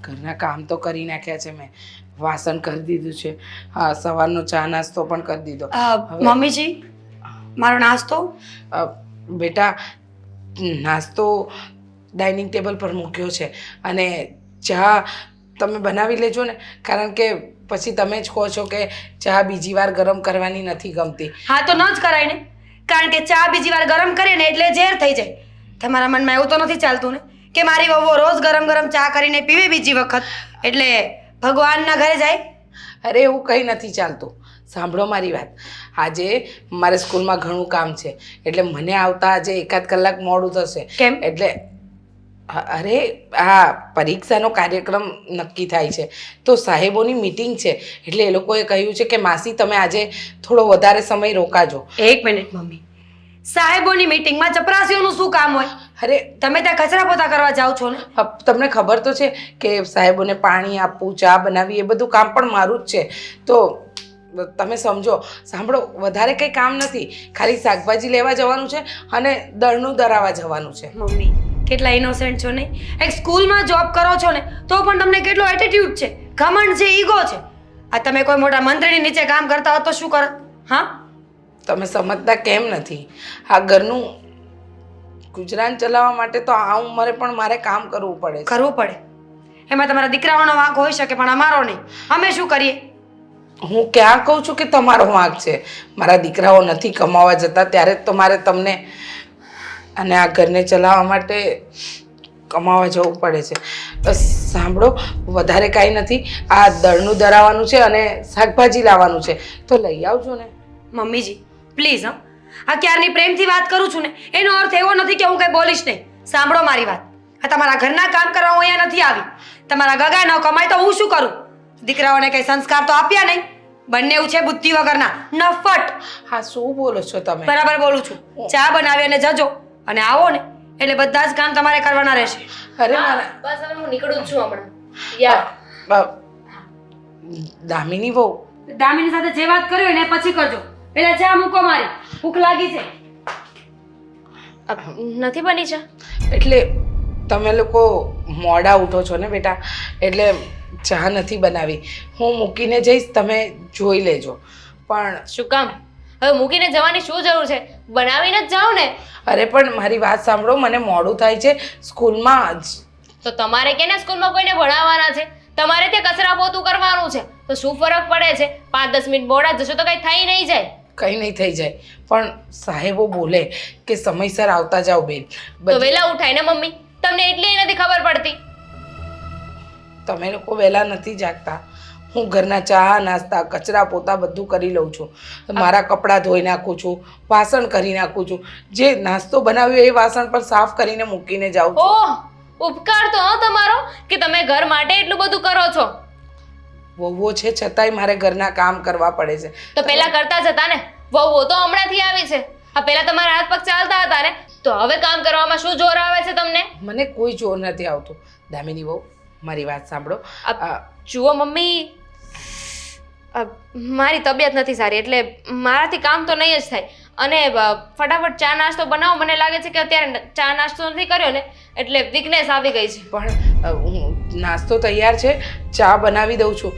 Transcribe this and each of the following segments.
ઘરના કામ તો કરી નાખ્યા છે મેં. વાસણ કરી દીધું છે. હા, સવારનો ચા નાસ્તો પણ કરી દીધો. મમ્મીજી મારો નાસ્તો? બેટા, નાસ્તો ડાઇનિંગ ટેબલ પર મૂક્યો છે અને ચા તમે બનાવી લેજો ને, કારણ કે પછી તમે જ કહો છો કે ચા બીજી વાર ગરમ કરવાની નથી ગમતી. હા તો ન જ કરાય ને, કારણ કે ચા બીજી વાર ગરમ કરે ને એટલે ઝેર થઈ જાય. તમારા મનમાં એવું તો નથી ચાલતું ને કે મારી વહુ રોજ ગરમ ગરમ ચા કરીને પીવે બીજી વખત એટલે ભગવાનના ઘરે જાય? અરે એવું કંઈ નથી ચાલતું. સાંભળો મારી વાત. આજે મારે સ્કૂલમાં ઘણું કામ છે એટલે મને આવતા આજે એકાદ કલાક મોડું થશે. કેમ? એટલે અરે આ પરીક્ષાનો કાર્યક્રમ નક્કી થાય છે તો સાહેબોની મીટિંગ છે એટલે એ લોકોએ કહ્યું છે કે માસી તમે આજે થોડો વધારે સમય રોકાજો. એક મિનિટ મમ્મી, સાહેબોની મીટિંગમાં ચપરાસીઓનું શું કામ હોય? અરે તમે ત્યાં કચરા પોતા કરવા જાઓ છો ને? તમને ખબર તો છે કે સાહેબોને પાણી આપવું, ચા બનાવી, એ બધું કામ પણ મારું જ છે. તો તમે સમજો. સાંભળો, વધારે કંઈ કામ નથી, ખાલી શાકભાજી લેવા જવાનું છે અને દળનું દરાવવા જવાનું છે. મમ્મી કેટલા ઇનોસેન્ટ છો નહીં? એક સ્કૂલમાં જોબ કરો છો ને તો પણ તમને કેટલો એટીટ્યુડ છે, ઘમંડ છે, ઈગો છે. આ તમે કોઈ મોટા મંત્રીની નીચે કામ કરતા હો તો શું કરત? હા, તમે સમજતા કેમ નથી? આ ઘરનું ગુજરાન ચલાવવા માટે તો આ ઉંમરે પણ મારે કામ કરવું પડે છે. કરવું પડે. એમાં તમારા દીકરાઓનો વાંક હોઈ શકે પણ અમારો નહીં. અમે શું કરીએ? હું ક્યાં કહું છું કે તમારો વાંક છે? મારા દીકરાઓ નથી કમાવા જતા ત્યારે જ તો મારે તમને અને આ ઘરને ચલાવવા માટે કમાવા જવું પડે છે. બસ સાંભળો, વધારે કાંઈ નથી. આ દળનું દરાવવાનું છે અને શાકભાજી લાવવાનું છે તો લઈ આવજો ને. મમ્મીજી પ્લીઝ, હા, આ ક્યારની પ્રેમથી વાત કરું છું ને એનો અર્થ એવો નથી કે હું કંઈ બોલીશ નહીં. સાંભળો મારી વાત. આ તમારા ઘરના કામ કરવા હું અહીંયા નથી આવી. તમારા ગગા ન કમાય તો હું શું કરું? દીકરાઓને કંઈ સંસ્કાર તો આપ્યા નહીં. બંને એવું છે બુદ્ધિ વગરના, નફટ. હા, શું બોલો છો તમે? બરાબર બોલું છું. ચા બનાવી અને જજો અને આવો ને એટલે બધા જ કામ તમારે કરવાના રહેશે. અરે મારા બસ હવે હું નીકળું જ છું હમણાં. યાર દામિની વહુ, દામિની સાથે જે વાત કરી હોય ને પછી કરજો. પેલા ચા મૂકો, મારી ભૂખ લાગી છે. નથી બની ચા? એટલે તમે લોકો મોડા ઉઠો છો ને બેટા, એટલે ચા નથી બનાવી. હું મૂકીને જઈશ, તમે જોઈ લેજો. પણ શું કામ? હવે મૂકીને જવાની શું જરૂર છે? બનાવીને જ જાઓ ને. અરે પણ મારી વાત સાંભળો, મને મોડું થાય છે સ્કૂલમાં જ. તો તમારે કેને સ્કૂલમાં કોઈને ભણાવવાના છે? તમારે ત્યાં કચરા પોતું કરવાનું છે તો શું ફરક પડે છે? 5-10 મિનિટ મોડા જશો તો કંઈ થઈ નહીં જાય. કંઈ નહીં થઈ જાય, પણ સાહેબો બોલે કે સમયસર આવતા જાઓ બેન. તો વહેલા ઉઠાય ને મમ્મી, તમને એટલી નથી ખબર પડતી? તમે લોકો વહેલા નથી જાગતા. હું ઘરના ચા નાસ્તા કચરા પોતા બધું કરી લઉં છું. મારા કપડાં ધોઈ નાખું છું, વાસણ કરી નાખું છું. જે નાસ્તો બનાવ્યો એ વાસણ પણ સાફ કરીને મૂકીને જાઉં છું. ઓહ, ઉપકાર તો તમારો કે તમે ઘર માટે એટલું બધું કરો છો. વહુઓ છે છતાંય મારે ઘરના કામ કરવા પડે છે. તો પહેલા કરતા જ હતા ને. વહુઓ તો હમણાંથી આવી છે. આ પહેલા તમારા હાથ પગ ચાલતા હતા ને, તો હવે કામ કરવામાં શું જોર આવે છે તમને? મને કોઈ જોર નથી આવતું. દામિની વહુ, મારી વાત સાંભળો. જુઓ મમ્મી, મારી તબિયત નથી સારી એટલે મારાથી કામ તો નહીં જ થાય. અને ફટાફટ ચા નાસ્તો બનાવો. મને લાગે છે કે અત્યારે ચા નાસ્તો નથી કર્યો ને એટલે વીકનેસ આવી ગઈ છે. પણ નાસ્તો તૈયાર છે, ચા બનાવી દઉં છું.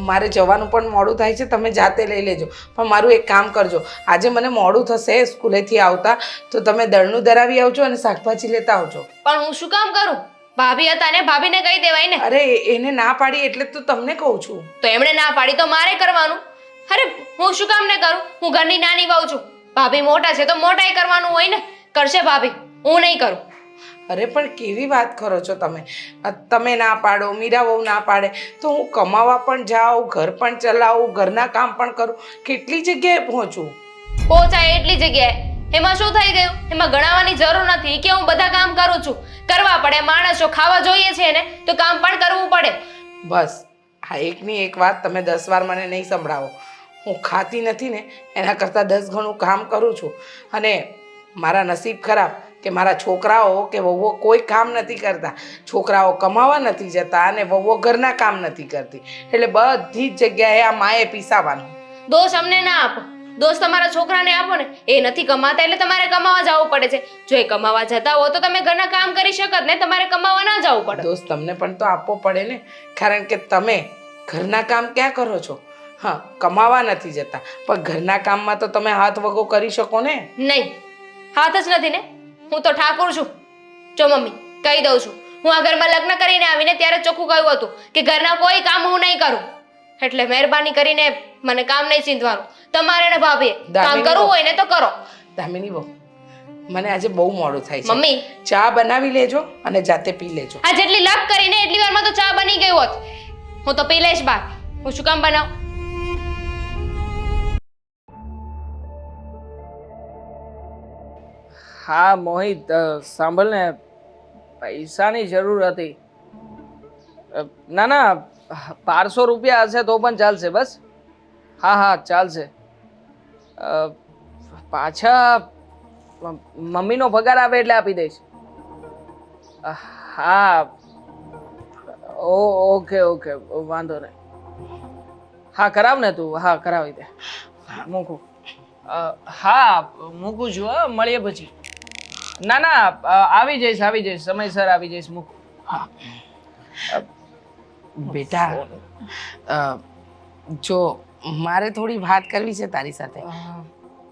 મારે જવાનું પણ મોડું થાય છે, તમે જાતે લઈ લેજો. પણ મારું એક કામ કરજો, આજે મને મોડું થશે સ્કૂલેથી આવતા તો તમે દળનું દરાવી આવજો અને શાકભાજી લેતા આવજો. પણ હું શું કામ કરું? ભાભી હતા ને, ભાભીને કહી દેવાય ને. અરે એને ના પાડી એટલે તો તમને કહું છું. તો એમણે ના પાડી તો મારે કરવાનું. અરે હું શું કામ ને કરું? હું ઘરની નાની વહુ છું. ભાભી મોટા છે તો મોટાઈ કરવાનું હોય ને. કરશે ભાભી, હું નહીં કરું. અરે પણ કેવી વાત કરો છો તમે? તમે ના પાડો, મીરા વહુ ના પાડે તો હું કમાવા પણ જાઉં, ઘર પણ ચલાવું, ઘરના કામ પણ કરું, કેટલી જગ્યાએ પહોંચું. પહોંચાય એટલી જગ્યાએ. એમાં શું થઈ ગયું? એમાં ગણાવવાની જરૂર નથી કે હું બધા કામ કરું છું. કરવા પડે, માણસો ખાવા જોઈએ છે ને તો કામ પણ કરવું પડે. બસ આ એકની એક વાત તમે 10 વાર મને નહીં સંભળાવો. હું ખાતી નથી ને એના કરતાં 10 ગણું કામ કરું છું. અને મારા નસીબ ખરાબ કે મારા છોકરાઓ કે વહુઓ કોઈ કામ નથી કરતા. છોકરાઓ કમાવા નથી જતા અને વહુઓ ઘરના કામ નથી કરતી. એટલે બધી જ જગ્યાએ આ માએ પીસાવાનું. દોષ અમને ના આપો. દોસ્ત તમારા છોકરાને આપો ને, એ નથી કમાતા એટલે તમારે કમાવા જવું પડે છે. જો એ કમાવા જતા હો તો તમે ઘરના કામ કરી શકત ને, તમારે કમાવા ના જવું પડે. દોસ્ત તમને પણ તો આપવો પડે ને, કારણ કે તમે ઘરના કામ ક્યાં કરો છો? હા, કમાવા નથી જતા, પણ ઘરના કામમાં તો તમે હાથ વગો કરી શકો ને. નહીં, હાથ જ નથી ને. હું તો ઠાકોર છું. જો મમ્મી, કહી દઉં છું, હું આ ઘરમાં લગ્ન કરીને આવીને ત્યારે ચોખ્ખું કહ્યું હતું કે ઘરના કોઈ કામ હું નહીં કરું. એટલે મહેરબાની કરીને મને કામ નહીં ચીંધવાનું. તમારે ને ભાભીએ કામ કરવું હોય ને તો કરો. દામિની બહુ, મને આજે બહુ મોડું થાય છે. મમ્મી, ચા બનાવી લેજો અને જાતે પી લેજો. આ જેટલી લપ કરીને એટલી વારમાં તો ચા બની ગઈ હોત. હું તો પી લઈશ બા. હું શું કામ બનાવું? હા મોહિત, સાંભળ ને, પૈસાની જરૂર હતી. ના ના, 500 રૂપિયા હશે તો પણ ચાલશે બસ. હા હા, ચાલશે. પાછા મમ્મીનો પગાર આવે એટલે આપી દઈશ. હા, ઓકે ઓકે, વાંધો નહીં. હા, કરાવ ને તું. હા, કરાવી દે. મૂકું. હા, મૂકું છું. હા, મળીએ પછી. ના ના, આવી જઈશ, સમયસર આવી જઈશ. મૂકું. બેટા, જો મારે થોડી વાત કરવી છે તારી સાથે.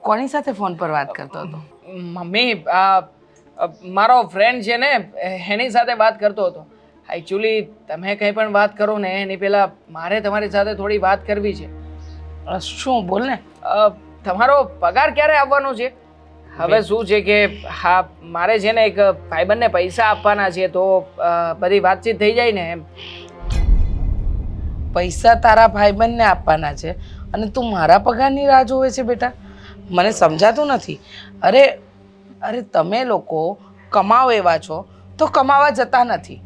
કોની સાથે ફોન પર વાત કરતો હતો? મમ્મી, મારો ફ્રેન્ડ છે ને, એની સાથે વાત કરતો હતો. એકચ્યુઅલી તમે કંઈ પણ વાત કરો ને એની પહેલા મારે તમારી સાથે થોડી વાત કરવી છે. શું? બોલ ને. તમારો પગાર ક્યારે આવવાનો છે? હવે શું છે કે હા, મારે છે ને એક ભાઈબંધને પૈસા આપવાના છે, તો બધી વાતચીત થઈ જાય ને એમ. પૈસા તારા ભાઈબંધને આપવાના છે અને તું મારા પગારની રાહ જોવે છે? બેટા, મને સમજાતું નથી. અરે તમે લોકો કમાવ એવા છો તો કમાવા જતા નથી.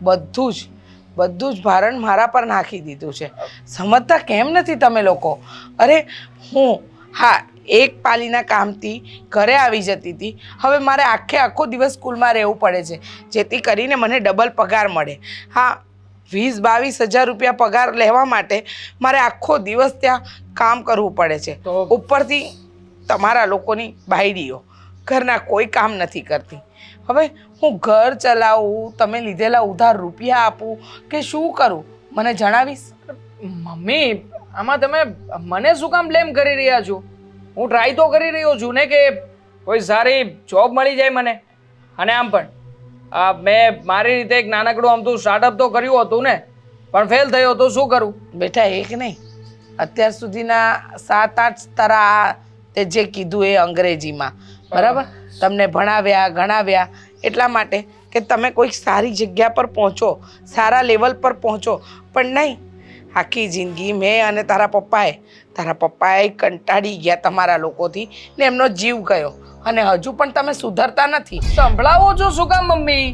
બધું જ ભારણ મારા પર નાખી દીધું છે. સમજતા કેમ નથી તમે લોકો? અરે હા, એક પાલીના કામથી ઘરે આવી જતી હતી. હવે મારે આખો દિવસ સ્કૂલમાં રહેવું પડે છે, જેથી કરીને મને ડબલ પગાર મળે. હા, 20-22 હજાર રૂપિયા પગાર લેવા માટે મારે આખો દિવસ ત્યાં કામ કરવું પડે છે. ઉપરથી તમારા લોકોની બાયડીઓ ઘરના કોઈ કામ નથી કરતી. હવે હું ઘર ચલાવું, તમે લીધેલા ઉધાર રૂપિયા આપું કે શું કરું? મને જણાવીશ? મમ્મી, આમાં તમે મને શું કામ બ્લેમ કરી રહ્યા છો? હું ટ્રાય તો કરી રહ્યો છું ને કે કોઈ સારી જોબ મળી જાય મને. અને આમ પણ મેં મારી રીતે એક નાનકડું આમ તો સ્ટાર્ટઅપ તો કર્યું હતું ને, પણ ફેલ થયો તો શું કરું? બેટા, એક નહીં, અત્યાર સુધીના 7-8 તારા તે જે કીધું એ અંગ્રેજીમાં, બરાબર? તમને ભણાવ્યા ગણાવ્યા એટલા માટે કે તમે કોઈક સારી જગ્યા પર પહોંચો, સારા લેવલ પર પહોંચો. પણ નહીં, આખી જિંદગી મેં અને તારા પપ્પાએ કંટાળી ગયા તમારા લોકોથી ને એમનો જીવ ગયો, અને હજુ પણ તમે સુધરતા નથી. સંભળાવો છો શું કામ મમ્મી?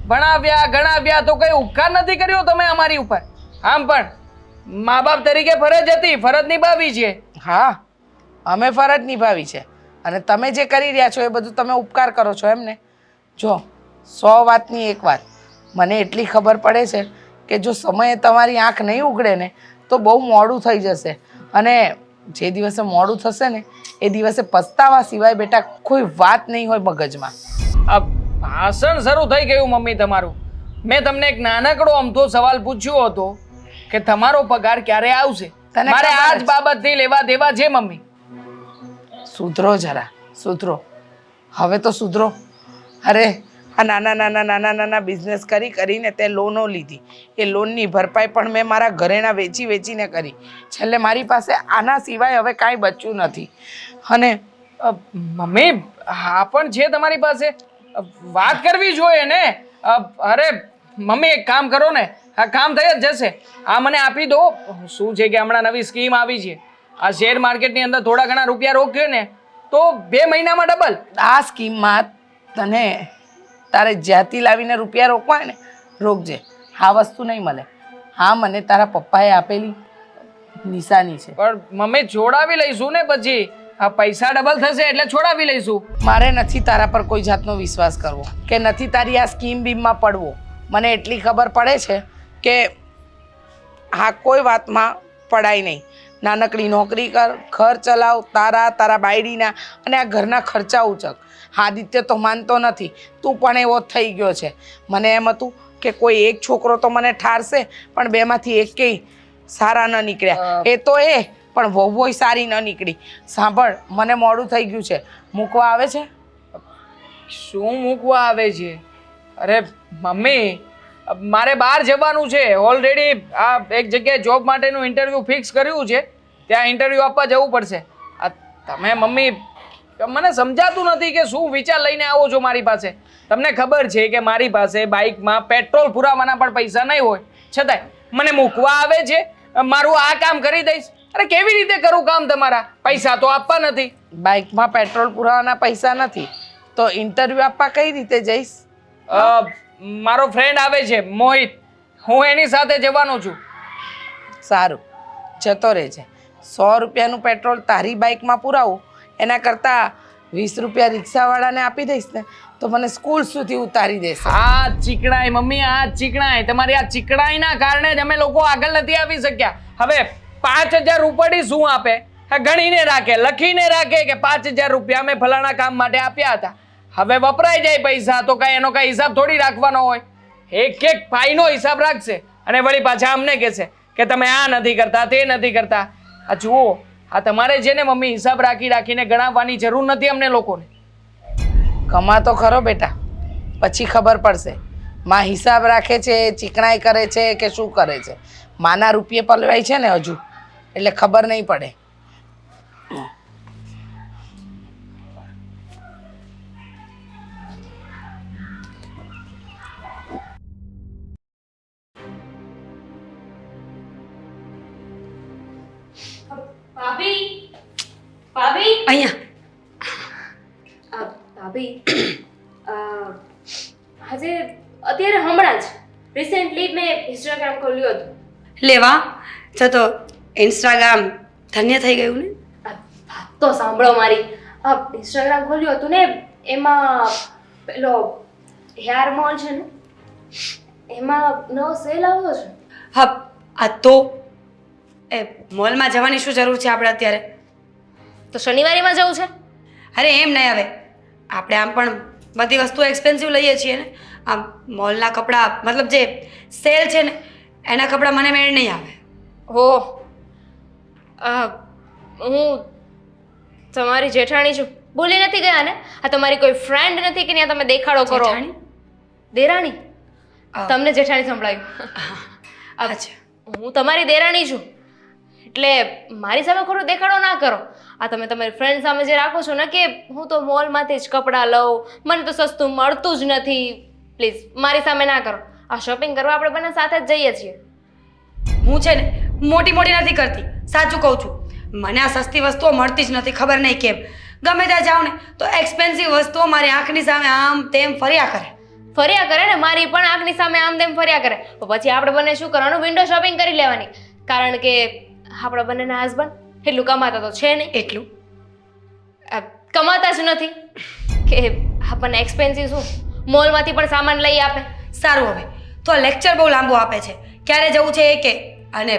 ભણાવ્યા ગણાવ્યા તો કઈ ઉપકાર નથી કર્યો તમે અમારી ઉપર. આમ પણ મા બાપ તરીકે ફરજ હતી, ફરજ નિભાવી છે. હા, અમે ફરજ નિભાવી છે, અને તમે જે કરી રહ્યા છો એ બધું તમે ઉપકાર કરો છો એમને. જો 100 વાતની એક વાત મને એટલી ખબર પડે છે કે જો સમયે તમારી આંખ નહીં ઉઘડે ને તો બહુ મોડું થઈ જશે, અને જે દિવસે મોડું થશે ને એ દિવસે પસ્તાવા સિવાય બેટા કોઈ વાત નહીં હોય મગજમાં. આ ભાષણ શરૂ થઈ ગયું મમ્મી તમારું. મેં તમને એક નાનકડો અમથો સવાલ પૂછ્યો હતો કે તમારો પગાર ક્યારે આવશે. મારે આ જ બાબતથી લેવા દેવા છે મમ્મી. સુધરો જરા, સુધરો, હવે તો સુધરો. અરે આ નાના બિઝનેસ કરીને તે લોનો લીધી. એ લોનની ભરપાઈ પણ મેં મારા ઘરેણા વેચીને કરી. છેલ્લે મારી પાસે આના સિવાય હવે કાંઈ બચ્યું નથી. અને મમ્મી, હા પણ છે તમારી પાસે, વાત કરવી જોઈએ ને. અરે મમ્મી, એક કામ કરો ને, આ કામ થઈ જ જશે. આ મને આપી દો. શું છે કે હમણાં નવી સ્કીમ આવી છે, આ શેર માર્કેટની અંદર થોડા ઘણા રૂપિયા રોક્યો ને તો 2 મહિનામાં ડબલ. આ સ્કીમમાં તને તારે જ્યાંથી લાવીને રૂપિયા રોકવા ને રોકજે. આ વસ્તુ નહીં મળે. હા, મને તારા પપ્પાએ આપેલી નિશાની છે. પણ મમ્મી, છોડાવી લઈશું ને પછી. આ પૈસા ડબલ થશે એટલે છોડાવી લઈશું. મારે નથી તારા પર કોઈ જાતનો વિશ્વાસ કરવો કે નથી તારી આ સ્કીમ બીમમાં પડવો. મને એટલી ખબર પડે છે કે હા, કોઈ વાતમાં પડાય નહીં, નાનકડી નોકરી કર, ઘર ચલાવ, તારા બાયડીના અને આ ઘરના ખર્ચા ઉચક. આદિત્ય તો માનતો નથી, તું પણ એવો જ થઈ ગયો છે. મને એમ હતું કે કોઈ એક છોકરો તો મને ઠારશે, પણ બેમાંથી એકેય સારા ન નીકળ્યા. એ તો પણ વહુય સારી ન નીકળી. સાંભળ, મને મોડું થઈ ગયું છે, મૂકવા આવે છે? શું મૂકવા આવે છે? અરે મમ્મી, મારે બહાર જવાનું છે. ઓલરેડી આ એક જગ્યાએ જોબ માટેનું ઇન્ટરવ્યૂ ફિક્સ કર્યું છે, ત્યાં ઇન્ટરવ્યૂ આપવા જવું પડશે. આ તમે મમ્મી, મને સમજાતું નથી કે શું વિચાર લઈને આવો છો મારી પાસે. તમને ખબર છે કે મારી પાસે બાઇકમાં પેટ્રોલ પુરાવાના પણ પૈસા નહીં હોય, છતાંય મને મૂકવા આવે છે. મારું આ કામ કરી દઈશ. અરે કેવી રીતે કરું કામ તમારા? પૈસા તો આપવા નથી. બાઇકમાં પેટ્રોલ પુરાવાના પૈસા નથી તો ઇન્ટરવ્યૂ આપવા કઈ રીતે જઈશ? મારો ફ્રેન્ડ આવે છે મોહિત, હું એની સાથે જવાનો છું. સારું, જતો રહેજે. 100 રૂપિયાનું પેટ્રોલ તારી બાઇકમાં પુરાવું એના કરતાં 20 રૂપિયા રિક્ષાવાળાને આપી દઈશ ને તો મને સ્કૂલ સુધી ઉતારી દેશે. આ ચીકણાઈ મમ્મી, આ ચીકણાઈ, તમારી આ ચીકણાઈના કારણે જ અમે લોકો આગળ નથી આવી શક્યા. હવે 5000 રૂપિયા શું આપે? ગણીને રાખે, લખીને રાખે કે 5000 રૂપિયા અમે ફલાણા કામ માટે આપ્યા હતા. હવે વપરાઈ જાય પૈસા તો કઈ એનો કઈ હિસાબ થોડી રાખવાનો હોય. એક એક પાઈનો હિસાબ રાખશે અને વળી પાછા અમને કહેશે કે તમે આ નથી કરતા, તે નથી કરતા. આ જુઓ, આ તમારે છે ને મમ્મી, હિસાબ રાખીને ગણાવવાની જરૂર નથી અમને લોકોને. કમા તો ખરો બેટા, પછી ખબર પડશે માં હિસાબ રાખે છે, ચીકણાઈ કરે છે કે શું કરે છે. માના રૂપિયે પલવાય છે ને હજુ, એટલે ખબર નહીં પડે. ભાભી, ભાભી, અહીંયા ભાભી, આજે અત્યારે હમણાં જ રિસેન્ટલી મેં ઇન્સ્ટાગ્રામ ખોલ્યું હતું. લેવા તો ઇન્સ્ટાગ્રામ ધન્ય થઈ ગયું ને. વાત તો સાંભળો મારી. ઇન્સ્ટાગ્રામ ખોલ્યું હતું ને, એમાં પેલો હેર મોલ છે ને, એમાં નવો સેલ આવ્યો છે. હા, આ તો એ મોલમાં જવાની શું જરૂર છે આપણે અત્યારે? તો શનિવારીમાં જવું છે. અરે એમ નહીં, હવે આપણે આમ પણ બધી વસ્તુ એક્સપેન્સિવ લઈએ છીએ ને. આમ મોલના કપડાં, મતલબ જે સેલ છે ને એના કપડાં મને મેળ નહીં આવે. ઓહ, હું તમારી જેઠાણી છું. ભૂલી નથી ગયા ને? આ તમારી કોઈ ફ્રેન્ડ નથી કે ત્યાં તમે દેખાડો કરો? જેઠાણી? દેરાણી? તમને જેઠાણી સંભળાયું? અચ્છા, હું તમારી દેરાણી છું, એટલે મારી સામે ખોટો દેખાડો ના કરો. આ તમે તમારી ફ્રેન્ડ સામે જે રાખો છો ને કે હું તો મોલમાંથી જ કપડાં લઉં, મને તો સસ્તું મળતું જ નથી, પ્લીઝ મારી સામે ના કરો. આ શોપિંગ કરવા આપણે બંને સાથે જ જઈએ છીએ. હું છે ને મોટી નથી કરતી, સાચું કહું છું. મને આ સસ્તી વસ્તુઓ મળતી જ નથી, ખબર નહીં કેમ. ગમે ત્યાં જાઉં ને તો એક્સપેન્સિવ વસ્તુઓ મારી આંખની સામે આમ તેમ ફર્યા કરે. ફર્યા કરે ને, મારી પણ આંખની સામે આમ તેમ ફર્યા કરે. તો પછી આપણે બંને શું કરવાનું? વિન્ડો શોપિંગ કરી લેવાની. કારણ કે આપણા બંનેના હસબન્ડ એટલું કમાતા તો છે નહીં. એટલું કમાતા જ નથી કે આપણને એક્સપેન્સિવ શું મોલમાંથી પણ સામાન લઈ આપે. સારું, હવે તો આ લેક્ચર બહુ લાંબુ આપે છે. ક્યારે જવું છે એ કે, અને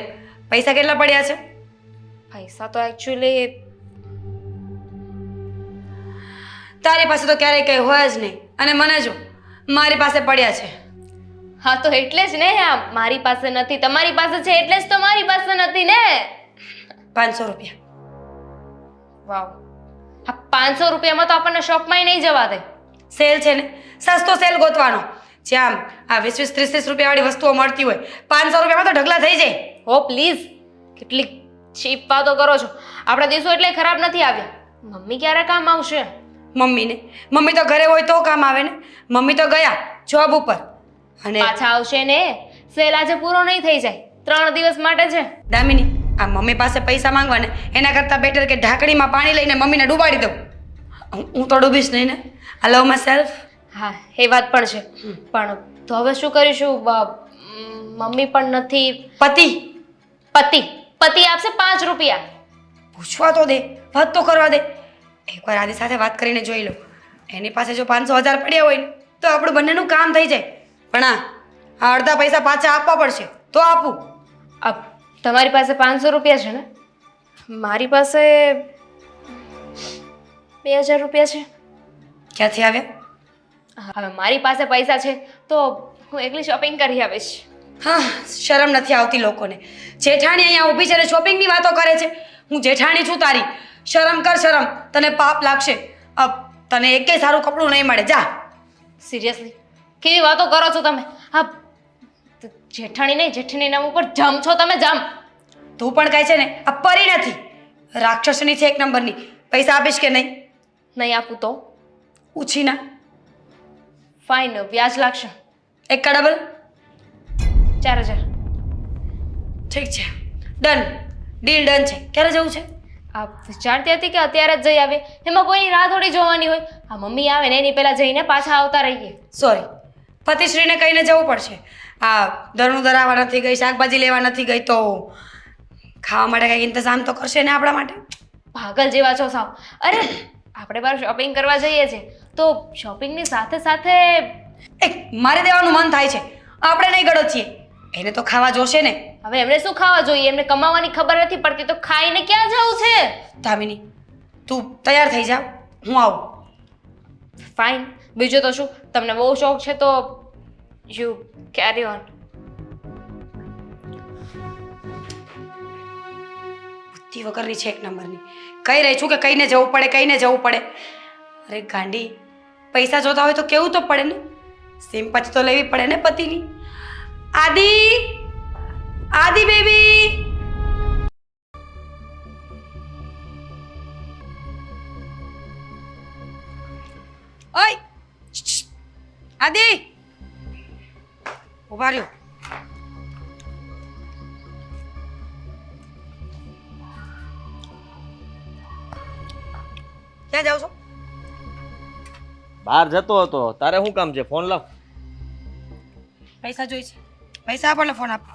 પૈસા કેટલા પડ્યા છે? પૈસા તો એકચ્યુઅલી તારી પાસે તો ક્યારેય કંઈ હોય જ નહીં, અને મને જો મારી પાસે પડ્યા છે. હા, તો એટલે જ ને, આ મારી પાસે નથી, તમારી પાસે છે એટલે જ તો મારી પાસે નથી ને. 500 રૂપિયા. વાવ, આ 500 રૂપિયામાં તો આપણને શોપમાં નહીં જવા દે. સેલ છે ને, સસ્તો સેલ ગોતવાનો, જ્યાં આ 20-30 રૂપિયાવાળી વસ્તુઓ મળતી હોય. 500 રૂપિયામાં તો ઢગલા થઈ જાય. ઓ પ્લીઝ, કેટલી ચીપ વાતો કરો છો. આપણા દિવસો એટલે ખરાબ નથી આવ્યા. મમ્મી ક્યારે કામ આવશે? મમ્મી તો ઘરે હોય તો કામ આવે ને. મમ્મી તો ગયા જોબ ઉપર, અને પાછા આવશે ને. સેલ આજે પૂરો નહીં થઈ જાય, 3 દિવસ માટે છે. દામિની, આ મમ્મી પાસે પૈસા માંગવા ને એના કરતાં બેટર કે ઢાંકણીમાં પાણી લઈને મમ્મીને ડૂબાડી દઉં. હું તો ડૂબીશ નહીં ને. આઈ લવ માય સેલ્ફ. હા, એ વાત પણ છે, પણ તો હવે શું કરીશું? મમ્મી પણ નથી. પતિ આપશે 5 રૂપિયા. પૂછવા તો દે, વાત તો કરવા દે. એકવાર આદિ સાથે વાત કરીને જોઈ લો. એની પાસે જો 500,000 પડ્યા હોય ને તો આપણું બંનેનું કામ થઈ જાય. પણ આ અડધા પૈસા પાછા આપવા પડશે તો આપું. તમારી પાસે 500 રૂપિયા છે ને? મારી પાસે 2000 રૂપિયા છે. ક્યાંથી આવ્યા? હવે મારી પાસે પૈસા છે તો હું એકલી શોપિંગ કરી આવીશ. હા, શરમ નથી આવતી લોકોને. જેઠાણી અહીંયા ઊભી છે ને શોપિંગની વાતો કરે છે. હું જેઠાણી છું તારી. શરમ કર શરમ, તને પાપ લાગશે. તને એકેય સારું કપડું નહીં મળે. જા. સિરિયસલી કેવી વાતો કરો છો તમે? હા, જેઠાણી નહીં, જેઠાણી નામ ઉપર જમ છો તમે, જમ. તું પણ કહે છે ને આ પરી નથી, રાક્ષસની છે એક નંબરની. પૈસા આપીશ કે નહીં? નહીં આપું તો ઉછીના ફાઇન, વ્યાજ લાગશે. એક કા ડબલ? 4000. ઠીક છે, ડન. ડીલ ડન છે. ક્યારે જવું છે? આ વિચારતી હતી કે અત્યારે જ જઈ આવે, એમાં કોઈની રાહ થોડી જોવાની હોય. આ મમ્મી આવે ને એની પહેલા જઈને પાછા આવતા રહીએ. સોરી, પતિશ્રીને કહીને જવું પડશે. આ દરનું દરાવા નથી ગઈ, શાકભાજી લેવા નથી ગઈ, તો ખાવા માટે કંઈક ઇંતજામ તો કરશે ને આપણા માટે. પાગલ જેવા છો સાવ. અરે આપણે બહાર શોપિંગ કરવા જઈએ છીએ તો શોપિંગની સાથે સાથે મારે દેવાનું મન થાય છે, આપણે નહીં ગળો છીએ. એને તો ખાવા જોશે ને. હવે એમને શું ખાવા જોઈએ? એમને કમાવાની ખબર નથી પડતી તો ખાઈને ક્યાં જવું છે? ધામિની, તું તૈયાર થઈ જા, હું આવું. ફાઇન, બીજું તો શું, તમને બહુ શોખ છે તો યુ કેરી ઓન. બુદ્ધિ વગરની છે એક નંબરની. કહી રહી છું કે કહીને જવું પડે, કહીને જવું પડે. અરે ગાંડી, પૈસા જોતા હોય તો કેવું તો પડે ને. સિમ્પથી તો લેવી પડે ને પતિની. આદિ, આદિ બેબી. ઓય આદિ, ઉભા રહ્યો. ક્યાં જાવ છો? બહાર જતો હતો. તારે શું કામ છે? ફોન લાવ. પૈસા જોઈ છે. પૈસા આપો એટલે ફોન આપો.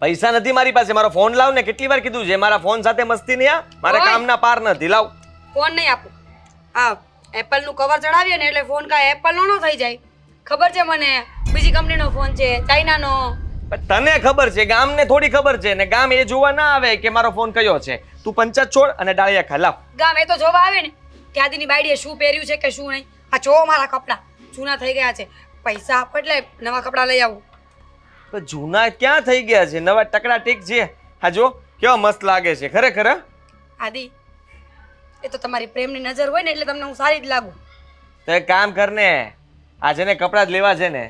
પૈસા નથી મારી પાસે, મારો ફોન લાવ ને. કેટલી વાર કીધું છે મારા ફોન સાથે મસ્તી નહીં. મારે ઓય! કામના પાર નથી. લાવ. ફોન નહીં આપો. હા, એપલનું કવર ચડાવીએ ને એટલે ફોન કાંઈ એપલનો ન થઈ જાય. ખબર છે મને, બીજી કંપનીનો ફોન છે, ચાઇનાનો. પણ તને ખબર છે, ગામને થોડી ખબર છે ને. ગામ એ જોવા ના આવે કે મારો ફોન કયો છે. તું પંચાયત છોડ અને ડાળિયા ખા. લાવ. ગામ એ તો જોવા આવે ને કે આદિની બાયડીએ શું પહેર્યું છે કે શું નહીં. આ જો મારા કપડાં જૂના થઈ ગયા છે. પૈસા આપો એટલે નવા કપડાં લઈ આવું. પણ જૂના ક્યાં થઈ ગયા છે? નવા ટકડા ટેક છે. હા જો કેવા મસ્ત લાગે છે ખરેખર. આદિ, એ તો તમારી પ્રેમની નજર હોય ને એટલે તમને હું સારી જ લાગુ. તો એક કામ કર ને, આ છે ને કપડાં જ લેવા છે ને,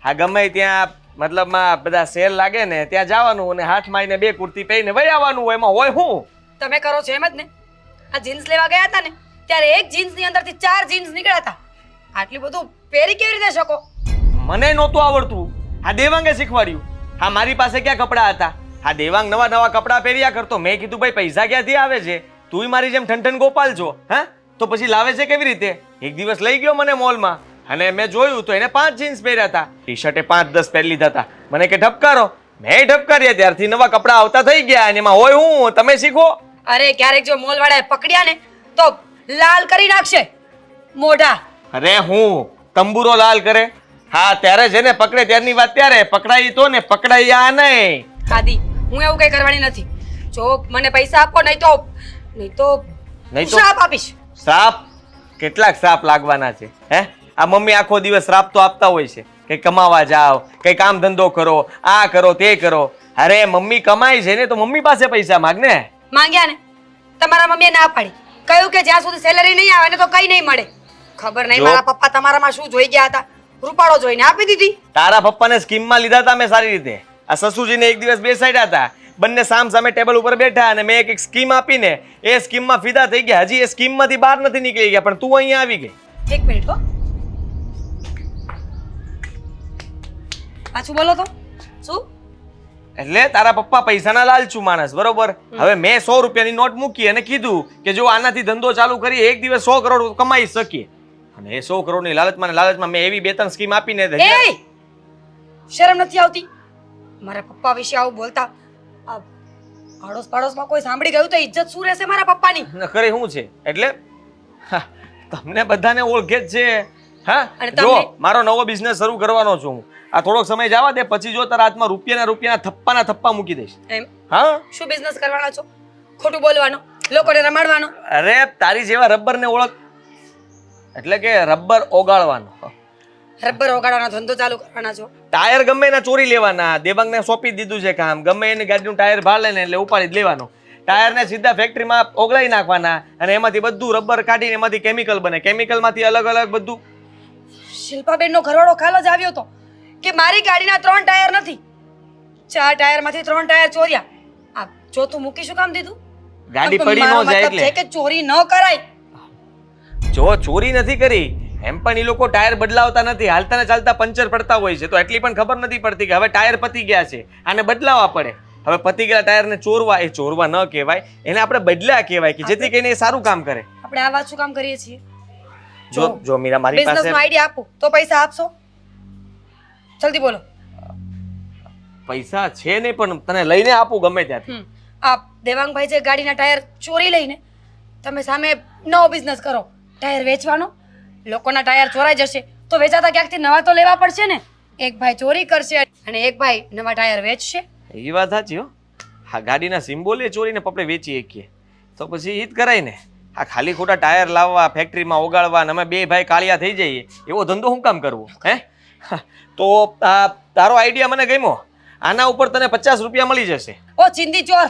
હા ગમે ત્યાં મતલબમાં બધા સેલ લાગે ને ત્યાં જવાનું અને હાથમાં આવીને 2 કુર્તી પહેરીને વહી આવવાનું. એમાં હોય હું? તમે કરો છો એમ જ ને. આ જીન્સ લેવા ગયા હતા ને ત્યારે એક જીન્સની અંદરથી 4 જીન્સ નીકળ્યા હતા. આટલું બધું પહેરી કેવી રીતે શકો? મને નહોતું આવડતું. આ દેવાંગે શીખવાડ્યું. હા મારી પાસે ક્યાં કપડાં હતા? હા દેવાંગ નવા નવા કપડાં પહેર્યા કરતો. મેં કીધું ભાઈ પૈસા ક્યાંથી આવે છે? તુંય મારી જેમ ઠનઠન ગોપાલ છો. હા તો પછી લાવે છે કેવી રીતે? એક દિવસ લઈ ગયો મને મોલમાં અને મેં જોયું તો એને 5 જીન્સ પહેર્યા હતા. ટી શર્ટે 5-10 પહેરી લીધા હતા. મને કે ઠપકારો. મેં ઠપકાર્યા. ત્યારથી નવા કપડાં આવતા થઈ ગયા અને એમાં હોય હું? તમે શીખો. અરે ક્યારેક જો મોલવાળાએ પકડ્યા ને તો લાલ કરી નાખશે મોઢા. અરે હું તંબુરો લાલ કરે? હા ત્યારે છે ને પકડે ત્યારની વાત. ત્યારે પકડાઈ તો ને પકડાઈ નહીં. આદિ, હું એવું કઈ કરવાની નથી. જો મને પૈસા આપો, નહીં તો શ્રાપ આપીશ. શ્રાપ? કેટલાક શ્રાપ લાગવાના છે? હે આ મમ્મી આખો દિવસ શ્રાપ તો આપતા હોય છે કે કમાવા જાઓ, કઈ કામ ધંધો કરો, આ કરો તે કરો. અરે મમ્મી કમાય છે ને તો મમ્મી પાસે પૈસા માંગ ને. માંગ્યા ને તમારા મમ્મીએ ના પાડી. કહ્યું કે જ્યાં સુધી સેલરી નહીં આવે ને તો કઈ નહીં મળે. ખબર નહીં મારા પપ્પા તમારામાં શું જોઈ ગયા હતા. રૂપાળો જોઈને આપી દીધી. તારા પપ્પાને સ્કીમમાં લીધા હતા મેં સારી રીતે. આ સસુજીને એક દિવસ બેસાડ્યા હતા. બંને સામ સામે ટેબલ ઉપર બેઠા અને મેં એક સ્કીમ આપીને એ સ્કીમમાં ફિદા થઈ ગયા. હજી એ સ્કીમમાંથી બહાર નથી નીકળી ગયા પણ તું અહીંયા આવી ગઈ. એક મિનિટ હો, પાછું બોલો તો. શું? એટલે તારા પપ્પા પૈસાના લાલચુ માણસ, બરોબર? હવે મેં 100 રૂપિયાની નોટ મૂકી અને કીધું કે જો આનાથી ધંધો ચાલુ કરીએ એક દિવસ 100 કરોડ કમાઈ શકીએ. અને એ 100 કરોડની લાલચમાં ને લાલચમાં મેં એવી 2-3 સ્કીમ આપીને શરમ નથી આવતી મારા પપ્પા વિશે આવું બોલતા? આડોશ પાડોશમાં કોઈ સાંભળી ગયું તો ઇજ્જત શું રહેશે મારા પપ્પાની? ખરે શું છે એટલે તમને બધાને ઓળખે જ છે. હા અને જો તમને? મારો નવો બિઝનેસ શરૂ કરવાનો છું હું. આ થોડોક સમય જવા દે, પછી જો તારા હાથમાં રૂપિયાના થપ્પાના થપ્પા મૂકી દઈશ. એમ? હા શું બિઝનેસ કરવાના છો? ખોટું બોલવાનો, લોકોને રમાડવાનો. અરે તારી જેવા રબરને ઓળખ એટલે કે રબર ઓગાળવાનો. રબર ઓગાળવાનો ધંધો ચાલુ કરવાના છો. ટાયર ગમે એના ચોરી લેવાના. દેવાંગને સોંપી દીધું છે કામ. ગમે એની ગાડીનું ટાયર ભાળ લે ને એટલે ઉપાડી જ લેવાનો. ટાયરને સીધા ફેક્ટરીમાં ઓગળાઈ નાખવાના અને એમાંથી બધું રબર કાઢીને એમાંથી કેમિકલ બને. કેમિકલમાંથી અલગ અલગ બધું. શિલ્પાબેનનો ઘરવાળો કાલ જ આવ્યો હતો કે મારી ગાડીના 3 ટાયર નથી, 4 ટાયરમાંથી 3 ટાયર ચોર્યા. આ ચોથું મૂકી શું કામ દીધું? ગાડી મારો પડી ન જાય મતલબ છે એટલે. કે ચોરી ન કરાય. જો ચોરી નથી કરી એમ પણ એ લોકો ટાયર બદલાવતા નથી. હાલતા ને ચાલતા પંચર પડતા હોય છે તો એટલી પણ ખબર નથી પડતી કે હવે ટાયર પતી ગયા છે, આને બદલાવવા પડે. હવે પતી ગયેલા ટાયરને ચોરવા, એ ચોરવા ન કહેવાય, એને આપણે બદલ્યા કહેવાય કે જેથી કરીને એ સારું કામ કરે. આપણે આ વાત શું કામ કરીએ છીએ? જો મીરા મારી બિઝનેસનો પાસે આઈડિયા આપો તો પૈસા આપશો? જલ્દી બોલો. પૈસા છે નહીં પણ તને લઈને આપું ગમે ત્યાંથી. આ દેવાંગભાઈ જે ગાડીના ટાયર ચોરી લઈને તમે સામે નવો બિઝનેસ કરો, ટાયર વેચવાનો. લોકોના ટાયર ચોરાઈ જશે તો વેચાતા ક્યાંકથી નવા તો લેવા પડશે ને. એક ભાઈ ચોરી કરશે અને એક ભાઈ નવા ટાયર વેચશે. એ વાત સાચી હો. હા, ગાડીના સિમ્બોલ ચોરીને આપણે વેચી શકીએ તો પછી ઈ જ કરાય ને. આ ખાલી ખોટા ટાયર લાવવા, ફેક્ટરીમાં ઓગાળવા અને અમે 2 ભાઈ કાળિયા થઈ જઈએ એવો ધંધો શું કામ કરવો હે? તો આ તારો આઈડિયા મને ગમ્યો. આના ઉપર તને 50 રૂપિયા મળી જશે. ઓ ચિંદી ચોર,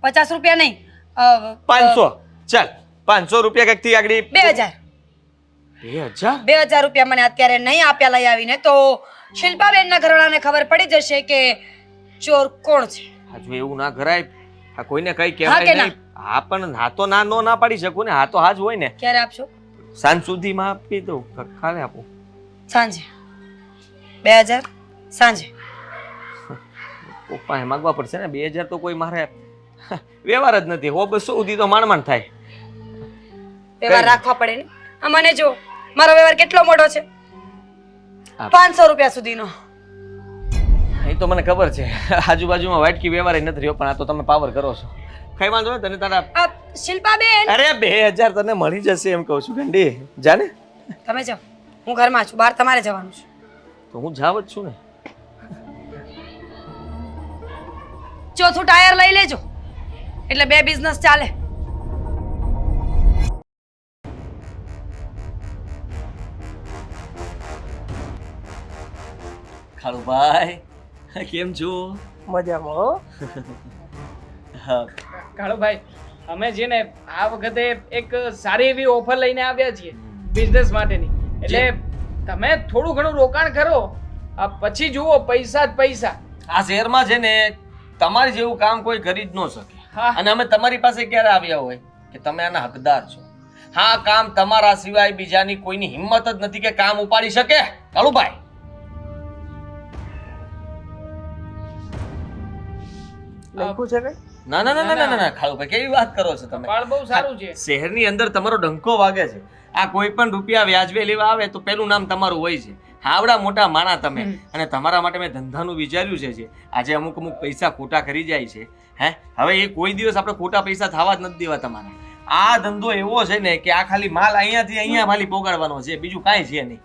50 રૂપિયા નહીં, 500. ચાલ 500 રૂપિયા કંઈકથી આગળ. 2000. 2000? 2000 રૂપિયા મને અત્યારે નહીં આપ્યા લઈ આવીને તો શિલ્પાબેનના ઘરવાળાને ખબર પડી જશે કે ચોર કોણ છે. હા, જો એવું ના કરાય. આ કોઈને કઈ હા કે કહેવાય ના? નહીં. હા પણ હા તો ના નો ના પાડી શકું ને. હા તો હા જ હોય ને. ક્યારે આપશો? સાંજ સુધીમાં આપી દઉં. કાલે આપું. સાંજે 2000 સાંજે. પપ્પાએ માગવા પડશે ને. 2000 તો કોઈ મારે વ્યવહાર જ નથી. 200 સુધી તો માંડ થાય. વ્યવહાર રાખવા પડે ને. આ મને જો મારો વ્યવહાર કેટલો મોટો છે, 500 રૂપિયા સુધીનો. એ તો મને ખબર છે. આજુબાજુમાં વાટકી વ્યવહાર નથી રહ્યો પણ આ તો તમે પાવર કરો છો. કઈ વાંધો નહીં. તને તારા આ શિલ્પાબેન, અરે 2000 તને મળી જશે એમ કહું છું ગંડી. જાને તમે જાઓ, હું ઘરમાં છું, બહાર તમારે જવાનું છે. તો હું જાવ જ છું ને. ચોથું ટાયર લઈ લેજો એટલે 2 બિઝનેસ ચાલે. ખાલુભાઈ કેમ છો? મજામાં હો. હા, કાળુભાઈ, અમે છે ને આ વખતે એક સારી એવી ઓફર લઈને આવ્યા છીએ બિઝનેસ માટેની. એટલે તમે થોડું ઘણું રોકાણ કરો, પછી જુઓ પૈસા જ પૈસા. આ શહેરમાં છે ને તમારી જેવું કામ કોઈ કરી જ ન શકે. હા. અને અમે તમારી પાસે ક્યારે આવ્યા હોય કે તમે આના હકદાર છો. હા, કામ તમારા સિવાય બીજાની કોઈની હિંમત જ નથી કે કામ ઉપાડી શકે. કાળુભાઈ, લખ્યું છે કઈ? ના ના ના ના ના ના ખાલુભાઈ, કેવી વાત કરો છો તમે? ફળ બહુ સારું છે. શહેરની અંદર તમારો ડંકો વાગે છે. આ કોઈ પણ રૂપિયા વ્યાજવે લેવા આવે તો પેલું નામ તમારું હોય છે. આવડા મોટા માણા તમે, અને તમારા માટે મેં ધંધાનું વિચાર્યું છે જે આજે અમુક પૈસા ખોટા કરી જાય છે. હવે એ કોઈ દિવસ આપણે ખોટા પૈસા થવા જ નથી દેવા તમારા. આ ધંધો એવો છે ને કે આ ખાલી માલ અહીંયાથી અહીંયા ખાલી પોગાડવાનો છે, બીજું કાંઈ છે નહીં.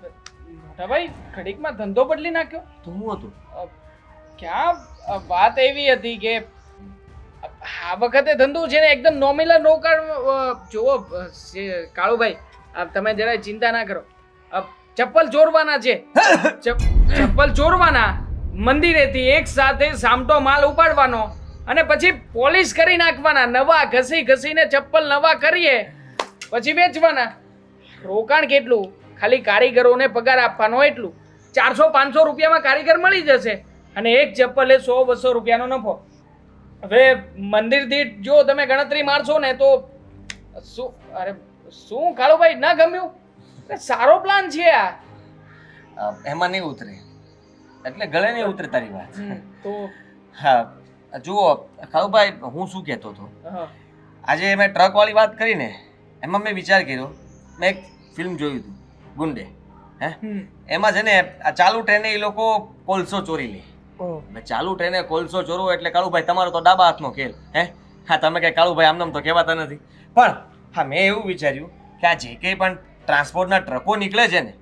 મોટાભાઈ, ઘડીકમાં ધંધો બદલી નાખ્યો. તો હું હતું ક્યાં વાત એવી હતી કે આ વખતે ધંધો છે ને એકદમ નોમિનલ રોકાણ. જુઓ કાળુભાઈ, તમે જરાય ચિંતા ના કરો. ચપ્પલ ચોરવાના છે. ચપ્પલ ચોરવાના, મંદિરેથી એક સાથે સામટો માલ ઉપાડવાનો અને પછી પોલિશ કરી નાખવાના. નવા ઘસીને ચપ્પલ નવા કરીએ પછી વેચવાના. રોકાણ કેટલું? ખાલી કારીગરોને પગાર આપવાનો એટલું. 400-500 રૂપિયામાં કારીગર મળી જશે અને એક ચપ્પલે 100-200 રૂપિયાનો નફો. હવે મંદિર દીઠ જો તમે ગણતરી મારશો ને તો શું? અરે શું કાળુભાઈ, ના ગમ્યું? સારો પ્લાન છે આ. એમાં નહીં ઉતરે એટલે ગળે નહીં ઉતરે તારી વાત. તો હા, જુઓ કાળુભાઈ, હું શું કહેતો હતો. હા. આજે મેં ટ્રક વાળી વાત કરી ને, એમાં મેં વિચાર કર્યો. મેં એક ફિલ્મ જોયું હતું ગુંડે. એમાં છે ને આ ચાલુ ટ્રેને એ લોકો કોલસો ચોરી લે. ચાલુ ટ્રેને કોલસો ચોરવો એટલે કાળુભાઈ તમારો તો ડાબા હાથનો ખેલ. હા, તમે કઈ કાળુભાઈ આમનામ તો કહેવાતા નથી. પણ હા, મેં એવું વિચાર્યું કે આ જે કંઈ પણ ટ્રાન્સપોર્ટના ટ્રકો નીકળે છે ને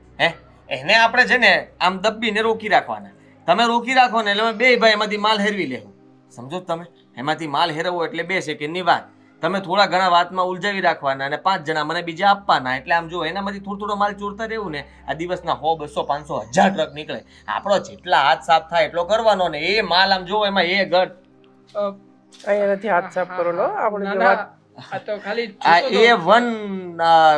એને આપણે છે ને આમ દબ્બીને રોકી રાખવાના. તમે રોકી રાખો ને એટલે અમે 2 ભાઈ એમાંથી માલ હેરવી લેવું. સમજો તમે? એમાંથી માલ હેરવો એટલે 2 સેકન્ડની વાત. તમે થોડા ઘણા વાતમાં ઉલઝાવી રાખવાના અને 5 જણા મને બીજા આપવાના, એટલે આમ જો એનામાંથી થોડો થોડો માલ ચોરતા રહેવું ને, આ દિવસના 100, 200, 500, 1000 ટ્રક નીકળે. આપણો જેટલા હાથ સાફ થાય એટલો કરવાનો ને એ માલ આમ જો એમાં એ ઘટ અહીંયા નથી હાથ સાફ કરો લો આપણે ના, જે ના, વાત આ તો ખાલી આ ચૂસો તો- A1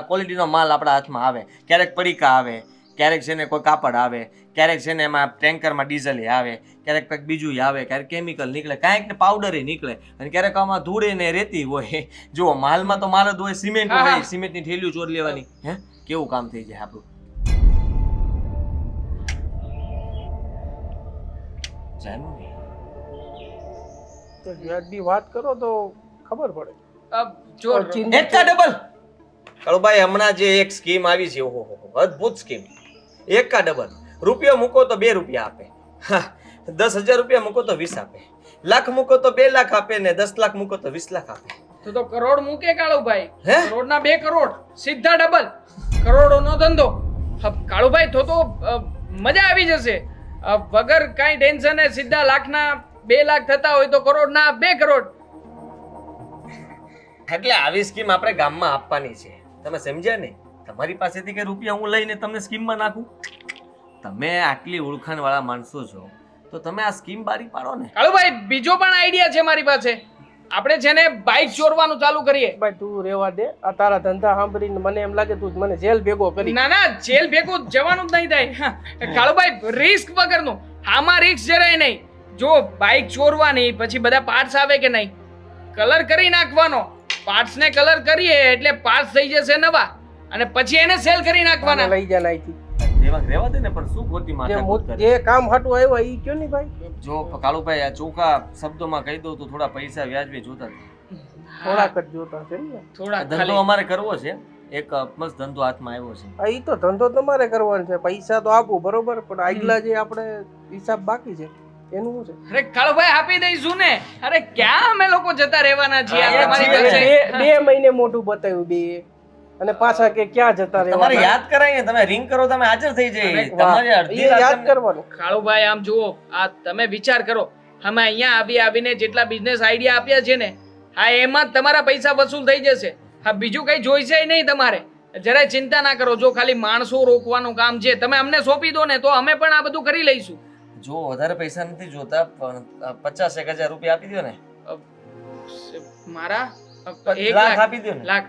ક્વોલિટીનો માલ આપણા હાથમાં આવે. ક્યારેક પડીકા આવે, ક્યારેક છે ને કોઈ કાપડ આવે, ક્યારેક છે ને એમાં ટેન્કરમાં ડીઝલ આવે, ક્યારેક કંઈક બીજું આવે, ક્યારેક કેમિકલ નીકળે, કાંઈક ને પાવડર નીકળે, અને ક્યારેક આમાં ધૂળે ને રેતી હોય. જો માલમાં તો માલ જ હોય, સિમેન્ટ હા, હોય, હા. સિમેન્ટની થેલીઓ ચોર લેવાની. હે કેવું કામ થઈ જાય આપણું. જાણ્યું ને? તો વ્યાજબી વાત કરો તો ખબર પડે. ચોર ચિંતા એકા ડબલ કળુભાઈ, હમણાં જે એક સ્કીમ આવી છે, ઓહો અદ્ભુત સ્કીમ. એકા ડબલ રૂપિયો મૂકો તો 2 રૂપિયા આપે, 10,000 રૂપિયા મૂકો તો 20 આપે, લાખ મૂકો તો 2 લાખ આપે ને 10 લાખ મૂકો તો 20 લાખ આપે. તો કરોડ મૂકે કાળુભાઈ. હે? કરોડના 2 કરોડ સીધા ડબલ, કરોડોનો ધંધો. કાળુભાઈ તો મજા આવી જશે. વગર કાંઈ ટેન્શન સીધા લાખના 2 લાખ થતા હોય તો કરોડના 2 કરોડ. એટલે આવી સ્કીમ આપણે ગામમાં આપવાની છે. તમે સમજ્યા ને? તમારી પાસેથી કે રૂપિયા હું લઈને તમને સ્કીમમાં નાખું? તમે આટલી ઓળખાણ વાળા માણસો છો તો તમે આ સ્કીમ બારી પાડો ને. કાળુભાઈ બીજો પણ આઈડિયા છે મારી પાસે. આપણે છે ને બાઇક ચોરવાનું ચાલુ કરીએ. ભાઈ તું રેવા દે. આ તારા ધંધા સાંભળીને મને એમ લાગે તું મને જેલ ભેગો કરી. ના ના, જેલ ભેગું જવાનું જ નહીં થાય. કાળુભાઈ રિસ્ક વગરનું. આમાં રિસ્ક જરાય નહીં. જો બાઇક ચોરવાની પછી બધા પાર્ટ્સ આવે કે નહીં, કલર કરી નાખવાનો. પાર્ટ્સ ને કલર કરીએ એટલે પાર્ટ્સ થઈ જશે નવા, અને પછી એને સેલ કરી આને નાખવાના. લઈ જા નાઈથી. રહેવા દે ને, પણ શું ખોટી માથાકૂટ કરે? જે કામ હાટું આવ્યો ઈ કયો નહીં ભાઈ. જો કાળુભાઈ, આ ચોખા શબ્દોમાં કહી દઉં તો થોડા પૈસા વ્યાજબી જોતા હતા. થોડાક જ જોતા છે ને. થોડા ધંધો ખાલી. અમારે કરવો છે, એક મસ્ત ધંધો હાથમાં આવ્યો છે. આ ઈ તો ધંધો તમારે કરવાનો છે. પૈસા તો આપું બરોબર, પણ આગલા જે આપણે હિસાબ બાકી છે એનું શું છે? અરે કાળુભાઈ આપી દઈશું ને. અરે ક્યાં અમે લોકો જતા રહેવાના છીએ? હા, તમારી છીએ પાસે. બે મહિને મોઢું બતાવ્યું બે, અને પાછા કે ક્યાં જતા તમારે રહેવાના? યાદ કરાય ને, તમે રિંગ કરો, તમે હાજર થઈ જાય. અરે તમારી વાહ, અડધી ઈ રાત યાદ તમને- કરવાનું. કાળુભાઈ આમ જુઓ, આ તમે વિચાર કરો. અમે અહીંયા આવીને જેટલા બિઝનેસ આઈડિયા આપ્યા છે ને, હા એમાં જ તમારા પૈસા વસૂલ થઈ જશે. હા બીજું કઈ જોઈશે નહીં તમારે. જરાય ચિંતા ના કરો. જો ખાલી માણસો રોકવાનું કામ છે, તમે અમને સોંપી દો ને તો અમે પણ આ બધું કરી લઈશું. જો વધારે પૈસા નથી જોતા, પણ 50,000 રૂપિયા આપી દો ને. મારા લાખ 1 લાખ આપી દો ને. લાખ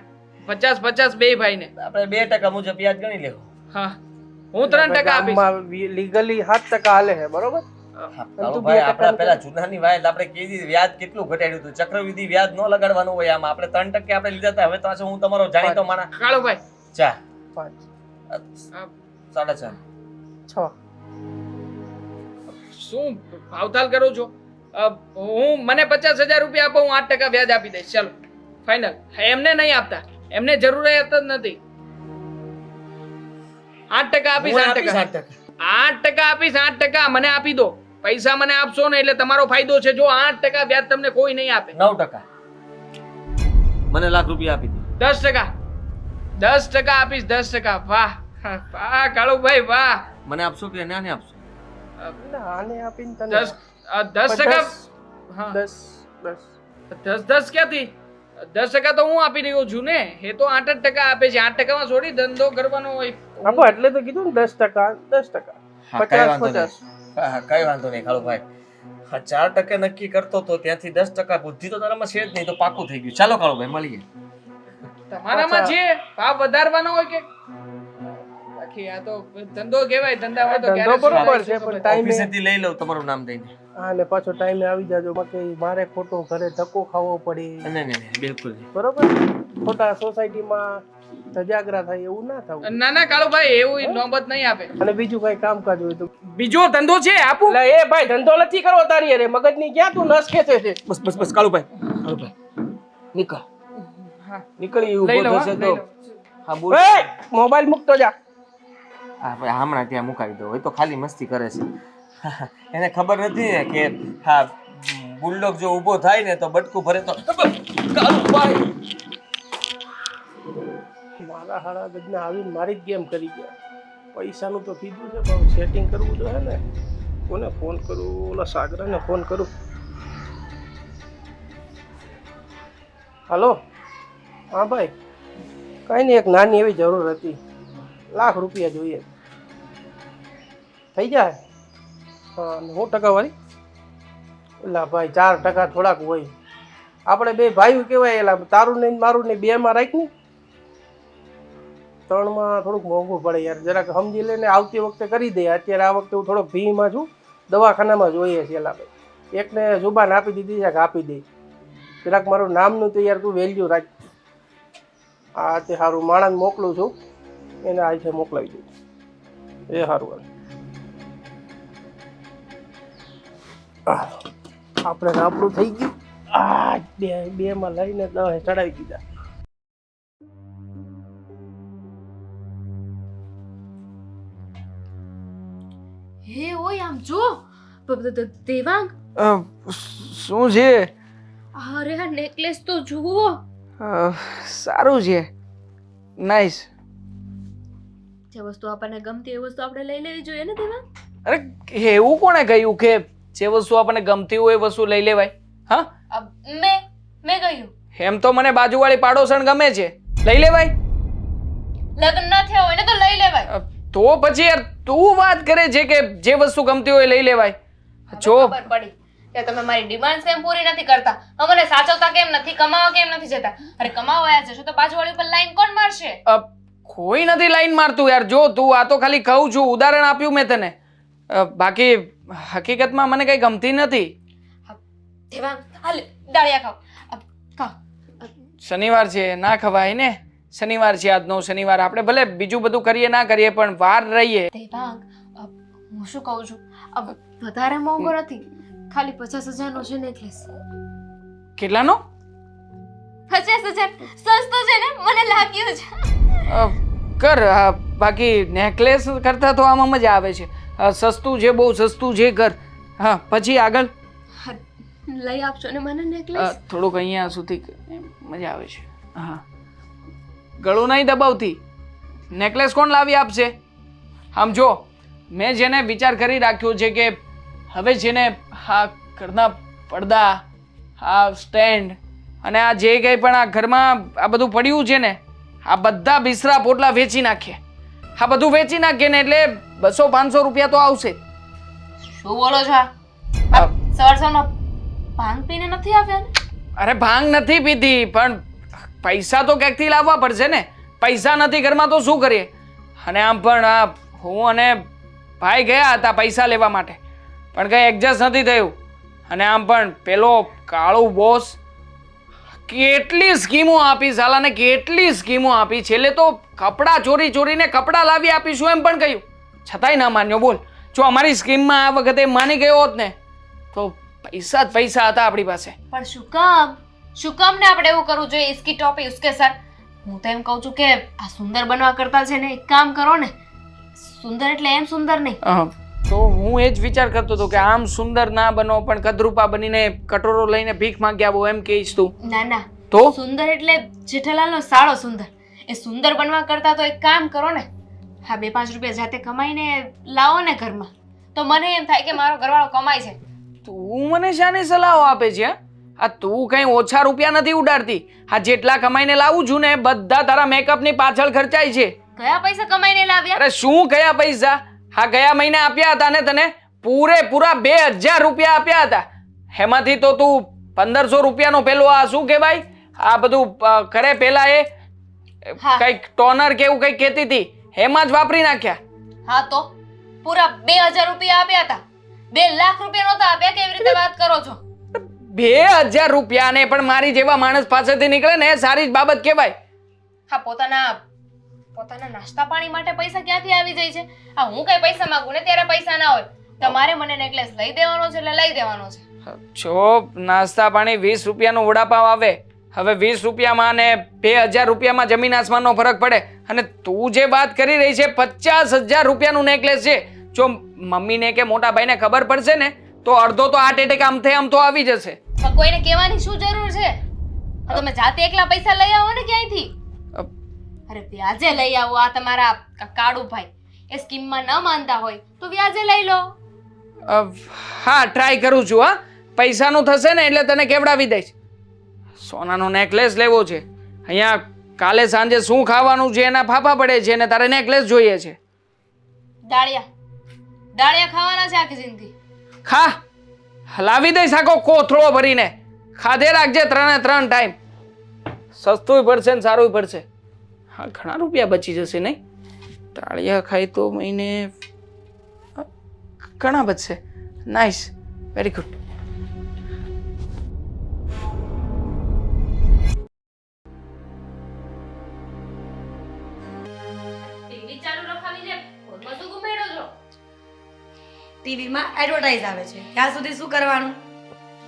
50 બે ભાઈને. આપણે 2% મુજબ વ્યાજ ગણી લેવું. હા હું 3% આપીશ. ગામમાં લીગલી 7% હાલે છે બરોબર. કાળુભાઈ, આપણા પેલા જૂનાની વાત આપણે કીધી, વ્યાજ કેટલું ઘટાડ્યું હતું. ચક્રવૃદ્ધિ વ્યાજ ન લગાડવાનું હોય આમાં. આપણે 3% આપણે લીધા હતા. હવે તો પાછો હું તમારો જાણીતો માણસ. કાળુભાઈ 4, 5, 4.5. 6. શું ભાવતાલ કરો છો? હું મને 50,000 રૂપિયા આપો, હું 8% વ્યાજ આપી દઈશ. ચાલો ફાઇનલ. એમને નહીં આપતા, એમને જરૂરિયાત જ નથી. 8% આપીશ. હું 8% આપીશ 8% આપીશ. 8% મને આપી દો. પૈસા મને આપશો ને એટલે તમારો ફાયદો છે. જો 8% વ્યાજ તમને કોઈ નહીં આપે. 9%. મને લાખ રૂપિયા આપી દો. 10%. 10% આપીશ. 10%. વાહ વાહ કાળુભાઈ વાહ. મને આપશો કે ના આપશો? એટલે આને આપીને તને 10%. હા 10 10 ક્યાંથી? 10% તો હું આપી રહ્યો છું ને. એ તો 8% આપે છે. 8%માં થોડી ધંધો કરવાનો હોય. આપો એટલે તો કીધું ને 10%. 10%. હા, કઈ 50 વાંધો 50. નહીં. હા, કઈ વાંધો નહીં કાળુભાઈ. હા 4% નક્કી કરતો તો ત્યાંથી 10% બુદ્ધિ તો તારામાં છે જ નહીં, તો પાકું થઈ ગયું. ચાલો કાળુભાઈ મળીએ. તમારામાં છે ભાવ વધારવાનો હોય કે બાકી આ તો ધંધો કહેવાય. ધંધા હોય તો ધંધો ક્યારે બરોબર શું છે, ખબર. પણ ટાઈમે ઓફિસેથી લઈ લઉં તમારું નામ દઈને. હા ને પાછો ટાઈમે આવી જાજો. બાકી મારે ખોટો ઘરે ધક્કો ખાવો પડે નહીં, બિલકુલ નહીં. બરોબર. ખોટા સોસાયટીમાં સજાગરા થાય એવું ના થવું. ના ના કાળુભાઈ એવું નોબત નહીં આપે. અને બીજું કઈ કામકાજ હોય તો બીજો ધંધો છે આપું. એટલે એ ભાઈ ધંધો નથી કરવો તારી અરે મગજની ક્યાં તું નસ ખેંચે છે. બસ કાળુભાઈ નીકળ. હા નીકળી લઈ ઊભો લો, હા, થશે લઈ તો. લો. હા બોલ. એ મોબાઈલ મૂકતો જા. હા ભાઈ, હમણાં ત્યાં મુકાવી દો. એ તો ખાલી મસ્તી કરે છે. એને ખબર નથી ને કે હા બુલડોગ જો ઊભો થાય ને તો બટકું ભરે તો કાળુભાઈ. મારા હાડા ગજના આવીને મારી જ ગેમ કરી ગયા. પૈસાનું તો કીધું છે પણ સેટિંગ કરવું જોઈએ ને. કોને ફોન કરું? ઓલા સાગરાને ફોન કરું. હલો, હા ભાઈ, કંઈ નહીં, એક નાની એવી જરૂર હતી. ₹1,00,000 જોઈએ. થઈ જાય? હા, અને 100% વાળી? એલા ભાઈ 4% થોડાક હોય. આપણે બે ભાઈઓ કહેવાય. એલા તારું નહીં મારું નહીં, 2માં રાખ ને. 3માં થોડુંક મોંઘું પડે યાર, જરાક સમજી લે ને. આવતી વખતે કરી દે. અત્યારે આ વખતે હું થોડોક ભીમાં છું, દવાખાનામાં જોઈએ છે. એલા ભાઈ એકને જુબાન આપી દીધી છે કે આપી દે. જરાક મારું નામનું તો યાર તું વેલ્યુ રાખ. આ તે સારું માણસ મોકલું છું, એને આજે મોકલાવી દઉં. એ સારું આપણે આપણું થઈ ગયું. બેમાં લઈને 10 ચડાવી દીધા. હે ઓય આમ જો દેવાંગ, શું છે? અરે આ નેકલેસ તો જુઓ. સારું છે, નાઈસ. જે વસ્તુ આપણને ગમતી એ વસ્તુ આપણે લઈ લેવી જોઈએ ને દેવાંગ. અરે એવું કોણે કહ્યું કે જે વસ્તુ આપણને ગમતી હોય એ વસ્તુ લઈ લેવાય? હા, મેં કહ્યું. એમ તો મને બાજુવાળી પાડોશણ ગમે છે, લઈ લેવાય. લગ્ન ન થયા હોય ને તો લઈ લેવાય. તો પછી યાર તું વાત કરે છે કે જે વસ્તુ ગમતી હોય લઈ લેવાય. જો ખબર પડી કે તમે મારી ડિમાન્ડ કેમ પૂરી નથી કરતા, અમને સાચવતા કેમ નથી, કમાવા કેમ નથી જતા. અરે કમાવા આવ્યા જશો તો બાજુવાળી ઉપર લાઈન કોણ મારશે? કોઈ નથી લાઈન મારતું યાર. જો તું આ તો ખાલી કહું છું, ઉદાહરણ આપ્યું મેં તને. બાકી હકીકતમાં મને કઈ ગમતી નથી. દેવાંગ હાલ ડાળિયા ખાઓ. ખાઓ. શનિવાર છે, ના ખવાય ને. શનિવાર છે આજનો, શનિવાર. આપણે ભલે બીજું બધું કરીએ ના કરીએ પણ વાર રહીએ. દેવાંગ હું શું કહું છું, વધારે મોંઘો નથી, ખાલી 50,000 નો છે નેકલેસ. કેટલાનો? 50,000. સસ્તો છે ને, મને લાગ્યું છે. કર. બાકી નેકલેસ કરતા તો આમાં મજા આવે છે. સસ્તું છે, બહુ સસ્તું છે. કર. હા, પછી આગળ લઈ આપશો ને મને નેકલેસ? થોડુંક અહીંયા સુધી મજા આવે છે. હા, ગળું નહીં દબાવતી. નેકલેસ કોણ લાવી આપશે? આમ જો, મેં જેને વિચાર કરી રાખ્યો છે કે હવે જેને આ ઘરના પડદા, આ સ્ટેન્ડ અને આ જે કંઈ પણ આ ઘરમાં આ બધું પડ્યું છે ને, આ બધા બિસ્તરા પોટલા વેચી નાખીએ. આ બધું વેચી નાખીએ ને એટલે 200-500 રૂપિયા તો આવશે. શું બોલો છો? સવારનો ભાંગ પીને નથી આવ્યા ને? અરે ભાંગ નથી પીધી, પણ પૈસા તો ક્યાંકથી લાવવા પડશે ને. પૈસા નથી ઘરમાં તો શું કરીએ? અને આમ પણ આ હું અને ભાઈ ગયા હતા પૈસા લેવા માટે, પણ કંઈ એડજસ્ટ નથી થયું. અને આમ પણ પેલો કાળુ બોસ કેટલી સ્કીમો આપી સાલાને, કેટલી સ્કીમો આપી. છેલ્લે તો કપડાં ચોરીને કપડાં લાવી આપીશું એમ પણ કહ્યું, છતાંય ના માન્યો. બોલ, જો અમારી સ્કીમમાં આ વખતે માની ગયો હોત ને તો પૈસા જ પૈસા હતા આપણી પાસે. પણ શું કામ ને આપણે એવું કરવું જોઈએ? ઇસકી ટોપી ઉસકે સર. હું તો એમ કહું છું કે આ સુંદર બનવા કરતા છે ને એક કામ કરો ને, સુંદર એટલે એમ સુંદર નહીં. તો હું એ જ વિચાર કરતો હતો કે આમ સુંદર ના બનો પણ કદરૂપા બનીને કટોરો લઈને ભીખ માંગ્યા આવો એમ કહીશ તું? ના તો સુંદર એટલે જેઠાલાલનો સાળો સુંદર. એ સુંદર બનવા કરતા તો એક કામ કરો ને, હા 2-5 રૂપિયા જાતે કમાઈને લાવો ને ઘરમાં, તો મને એમ થાય કે મારો ઘરવાળો કમાય છે. તું મને શાની સલાહો આપે છે? આ તું કઈ ઓછા રૂપિયા નથી ઉડાડતી. આ જેટલા કમાઈને લાવું છું ને બધા તારા મેકઅપની પાછળ ખર્ચાય છે. કયા પૈસા કમાઈને લાવ્યા? અરે શું કયા પૈસા? હા, ગયા મહિને આપ્યા હતા ને તને પૂરેપૂરા 2,000 રૂપિયા આપ્યા હતા. એમાંથી તો તું 1,500 રૂપિયાનો પેલો આ શું કહેવાય આ બધું કરે પેલા એ કઈક ટોનર કે એવું કઈક કહેતી હતી, એમાં જ વાપરી નાખ્યા. હા તો પૂરા 2,000 રૂપિયા આપ્યા હતા. 2 લાખ રૂપિયા નહોતા આપ્યા. કેવી રીતે વાત કરો છો? 2,000 રૂપિયા ને પણ મારી જેવા માણસ પાસેથી નીકળે ને એ સારી જ બાબત કહેવાય. હા, પોતાના નાસ્તા પાણી માટે પૈસા ક્યાંથી આવી જાય છે? હા, હું કઈ પૈસા માંગુ ને ત્યારે પૈસા ના હોય. તમારે મને નેકલેસ લઈ દેવાનો છે એટલે લઈ દેવાનો છે. જો નાસ્તા પાણી 20 રૂપિયાનો વડાપાવ આવે, હવે 20 રૂપિયામાં ને 2,000 રૂપિયામાં જમીન આસમાનનો ફરક પડે. અને તું જે વાત કરી રહી છે 50,000 રૂપિયાનું નેકલેસ છે. જો મમ્મીને કે મોટા ભાઈને ખબર પડશે ને તો અડધો તો હાર્ટ એટેક આમ તો આવી જશે. પણ કોઈને કહેવાની શું જરૂર છે? તમે જાતે એકલા પૈસા લઈ આવો ને ક્યાંયથી. અરે વ્યાજે લઈ આવો. આ તમારા કાળુભાઈ એ સ્કીમમાં ન માનતા હોય તો વ્યાજે લઈ લો. હા, ટ્રાય કરું છું. હા, પૈસાનું થશે ને એટલે તને કેવડાવી દઈશ. સોનાનો નેકલેસ લેવો છે. અહીંયા કાલે સાંજે શું ખાવાનું છે એના ફાફા પડે છે અને તારે નેકલેસ જોઈએ છે. દાળિયા ખાવાના છે આખી જિંદગી. ખા, લાવી દઈશ આખો કોથળો ભરીને. ખાધે રાખજે 3 ટાઈમ. સસ્તું પડશે ને સારું પડશે. હા, ઘણા રૂપિયા બચી જશે નહીં? દાળિયા ખાય તો મહિને ઘણા બચશે. Nice, very good. ટીવી ચાલુ રખાવીને ફોનમાં શું ગુમેડો છો? ટીવીમાં એડવર્ટાઇઝ આવે છે, ત્યાં સુધી શું કરવાનું?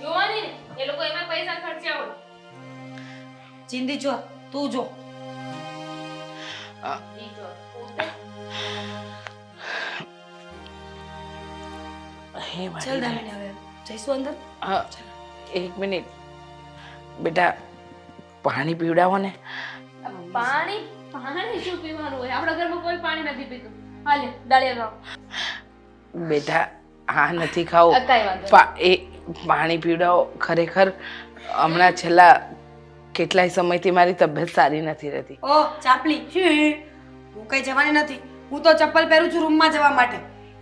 જોવાની ને, એ લોકો એમાં પૈસા ખર્ચ્યા હોય. ચિંતી જો, તું જો. ઈ જો, ઉઠે. હે મારી ચાલ દામિની, હવે જઈશું અંદર. હા, 1 મિનિટ બેટા, પાણી પીવડાવો ને. પાણી શું પીવાનું હોય? આપણા ઘરમાં કોઈ પાણી નથી પીતું. હાલે દાળિયા ખાઓ. બેટા, આ નથી ખાવું. કાંઈ વાંધો પાણી પીવડાવો. ખરેખર હમણાં છેલ્લા કેટલાય સમયથી મારી તબિયત સારી નથી રહેતી. ઓ ચાપલી, હું કઈ જવાની નથી. હું તો ચપ્પલ પહેરું છું રૂમમાં જવા માટે.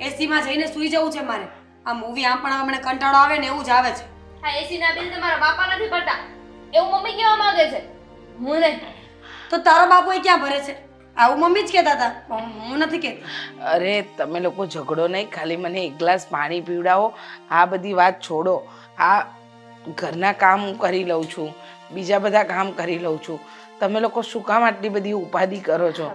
એસીમાં જઈને સૂઈ જવું છે મારે. આ મૂવી આમ પણ મને કંટાળો આવે ને એવું જ આવે છે. આ એસી ના બિલ તમારા બાપા નથી ભરતા, એવું મમ્મી કહેવા માંગે છે. હું નહીં. તો તારો બાપુ એ ક્યાં ભરે છે? આવું મમ્મી જ કહેતા હતા, હું નથી કહેતી. અરે તમે લોકો ઝઘડો નહીં, ખાલી મને 1 ગ્લાસ પાણી પીવડાવો. આ બધી વાત છોડો. આ ઘરના કામ હું કરી લઉં છું, બીજા બધા કામ કરી લઉં છું. તમે લોકો શું કામ આટલી બધી ઉપાધિ કરો છો?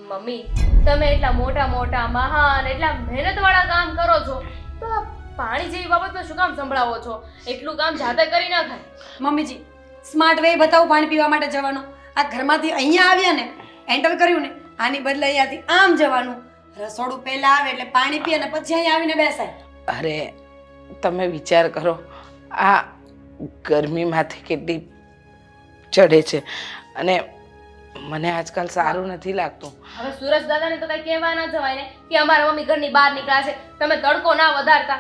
મમ્મી, તમે એટલા મોટા મહાન એટલા મહેનતવાળા કામ કરો છો, તો આ પાણી જેવી બાબતમાં શું કામ સંભળાવો છો? એટલું કામ જાતે કરી ના થાય. મમ્મીજી, સ્માર્ટ વે બતાવું પાણી પીવા માટે જવાનો. આ ઘરમાંથી અહીંયા આવ્યા ને, એન્ટર કર્યું ને, આની બદલે અહીંયાથી આમ જવાનું. રસોડું પહેલા આવે એટલે પાણી પીએ ને પછી અહીંયા આવીને બેસાય. અરે તમે વિચાર કરો, આ ગરમીમાંથી કેટલી ચડે છે અને મને આજકાલ સારું નથી લાગતું. હવે સુરજ દાદાને તો કઈ કહેવા ના જવાય ને કે અમારા મમ્મી ઘરની બહાર નીકળ્યા છે, તમે તડકો ના વધારતા.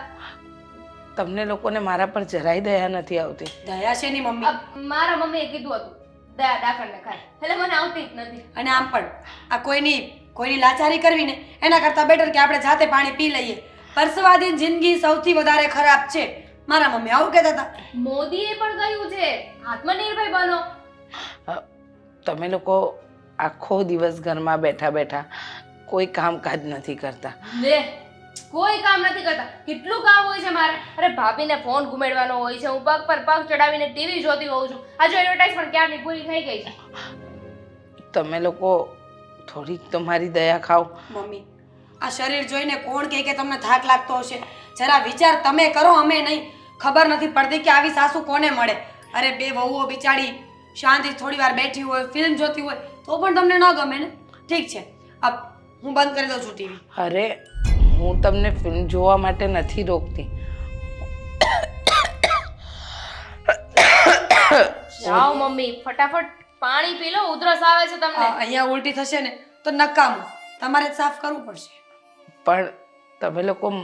તમને લોકોને મારા પર જરાય દયા નથી આવતી. દયા છે ની મમ્મી. મારા મમ્મીએ કીધું હતું દયા ડાકણને ખાય, એટલે મને આવતી જ નથી. અને આમ પણ આ કોઈની લાચારી કરવી ને એના કરતાં બેટર કે આપણે જાતે પાણી પી લઈએ. પરસવાદીન જિંદગી સૌથી વધારે ખરાબ છે. મારા મમ્મી આવું કહેતા હતા. મોદીએ પણ કહ્યું છે આત્મનિર્ભર બનો. તમે લોકો આખો દિવસ ઘરમાં બેઠા બેઠા કોઈ કામકાજ નથી કરતા. લે, કોઈ કામ નથી કરતા. કેટલું કામ હોય છે મારે. અરે ભાભીને ફોન ઘુમેડવાનો હોય છે, હું પગ પર પગ ચડાવીને ટીવી જોતી હોઉં છું. આ જો એડવર્ટાઇઝ પણ ક્યારની પૂરી થઈ ગઈ છે. તમે લોકો થોડીક તમારી દયા ખાઓ. મમ્મી, આ શરીર જોઈને કોણ કહે કે તમને થાક લાગતો હશે? જરા વિચાર તમે કરો, અમે નહીં. ખબર નથી પડતી કે આવી સાસુ કોને મળે. અરે બે વહુઓ બિચારી શાંતિ થોડી વાર બેઠી હોય, ફિલ્મ જોતી હોય તો પણ તમને ન ગમે ને? ઠીક છે, अब હું બંધ કરી દઉં છું ટીવી. અરે હું તમને ફિલ્મ જોવા માટે નથી રોકતી. જાઓ મમ્મી, ફટાફટ પાણી પી લો, ઉધરસ આવે છે તમને. અહીંયા ઉલટી થશે ને તો નકામું, તમારે જ સાફ કરવું પડશે. પણ તમે લોકો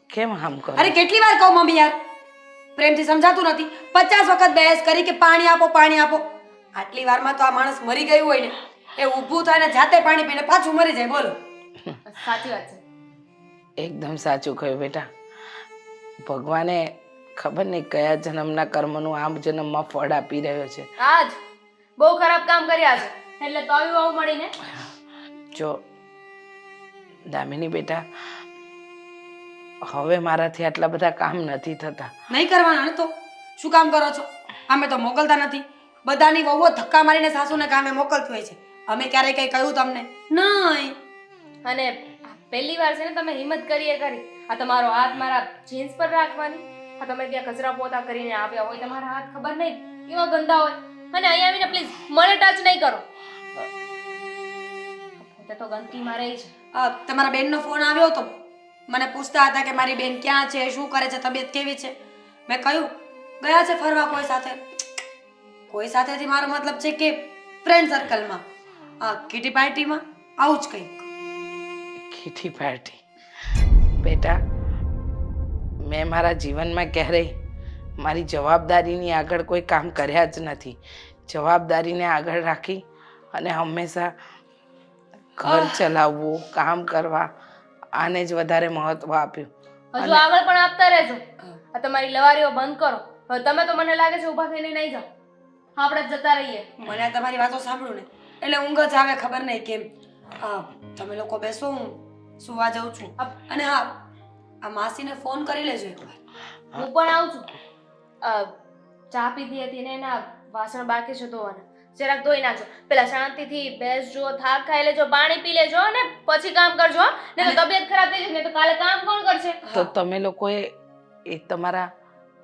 કેમ આમ કરો? અરે કેટલી વાર કહું મમ્મી, યાર પ્રેમથી સમજાતું નથી. 50 વખત બહેસ કરી કે પાણી આપો પાણી આપો. આટલી વારમાં તો આ માણસ મરી ગયું હોય ને, એ ઊભું થાય ને જાતે પાણી પીને પાછું મરી જાય. બોલો. સાચી વાત છે. એકદમ સાચું કહ્યું બેટા. ભગવાને ખબર નહીં કયા જન્મના કર્મનું આમ જન્મમાં ફળ આપી રહ્યો છે. આજ બહુ ખરાબ કામ કર્યા છે એટલે તો આવી વાવ મળીને. જો દામિની બેટા, હવે મારાથી આટલા બધા કામ નથી થતા. નહીં કરવાના ને તો શું કામ કરો છો? અમે તો મોકલતા નથી. બધાની વહુઓ ધક્કા મારીને સાસુને કામે મોકલતી હોય છે. અમે ક્યારેય કઈ કહ્યું તમને નહીં. અને પહેલી વાર છે ને તમે હિંમત કરીએ કરી આ તમારો હાથ મારા જીન્સ પર રાખવાની. આ તમે ત્યાં કચરા પોતા કરીને આવ્યા હોય, તમારા હાથ ખબર નહીં કેવા ગંદા હોય, અને અહીંયા આવીને પ્લીઝ મને ટચ નહીં કરો. પોતે તો ગંદકીમાં રહી છે. તમારા બેનનો ફોન આવ્યો હતો, મને પૂછતા હતા કે મારી બેન ક્યાં છે, શું કરે છે, તબિયત કેવી છે. મેં કહ્યું ગયા છે ફરવા કોઈ સાથે. કોઈ સાથેથી મારો મતલબ છે કે ફ્રેન્ડ સર્કલમાં, કિટી પાર્ટીમાં, આવું જ કંઈક. Kitty party? બેટા, મેં મારા જીવનમાં ક્યારેય મારી જવાબદારીની આગળ કોઈ કામ કર્યા જ નથી. જવાબદારીને આગળ રાખી અને હંમેશા ઘર ચલાવવું, કામ કરવા, આને જ વધારે મહત્વ આપ્યું. હજુ આગળ પણ આપતા રહેજો. આ તમારી લવારીઓ બંધ કરો. હવે તમે તો મને લાગે છે ઊભા થઈને નહીં જાઓ, આપણે જ જતા રહીએ. મને આ તમારી વાતો સાંભળું ને એટલે ઊંઘ જ આવે, ખબર નહીં કેમ. તમે લોકો બેસો, હું સુવા જાઉં છું. અને હા, આ માસીને ફોન કરી લેજો એકવાર. હું પણ આવું છું. ચા પીધી હતી ને એના વાસણ બાકી છે ધોવાના, જરાક ધોઈ નાખજો. પેલા શાંતિથી બેસજો, થાક ખાઈ લેજો, પાણી પી લેજો અને પછી કામ કરજો. હો? નહીં તો તબિયત ખરાબ થઈ જશે ને તો કાલે કામ કોણ કરશે? તો તમે લોકોએ એ તમારા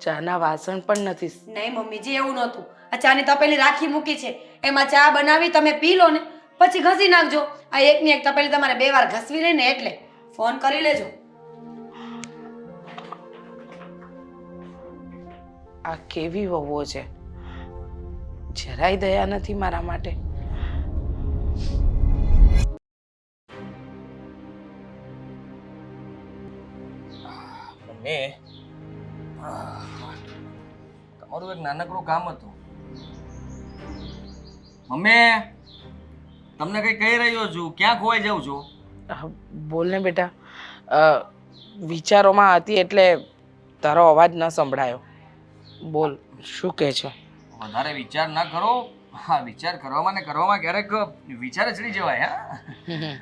ચાના વાસણ પણ નથી. નહીં મમ્મીજી, એવું નહોતું. આ ચાની તપેલી રાખી મૂકી છે, એમાં ચા બનાવી તમે પી લો ને પછી ઘસી નાખજો. આ એકની એક તપેલી તમારે 2 વાર ઘસવી રહી ને એટલે ફોન કરી લેજો. આ કેવી વહુઓ છે, જરાય દયા નથી મારા માટે. મમ્મી, તમારું એક નાનકડું કામ હતું. મમ્મી, તમને કઈ કહી રહ્યો છું, ક્યાં ખોવાઈ જાઉં છું? બોલ ને બેટા. વિચારોમાં હતી એટલે તારો અવાજ ન સંભળાયો. બોલ, શું કહે છે? વધારે વિચાર ના કરો. હા, વિચાર કરવામાં ને કરવામાં ક્યારેક વિચાર ચડી જવાય. હા,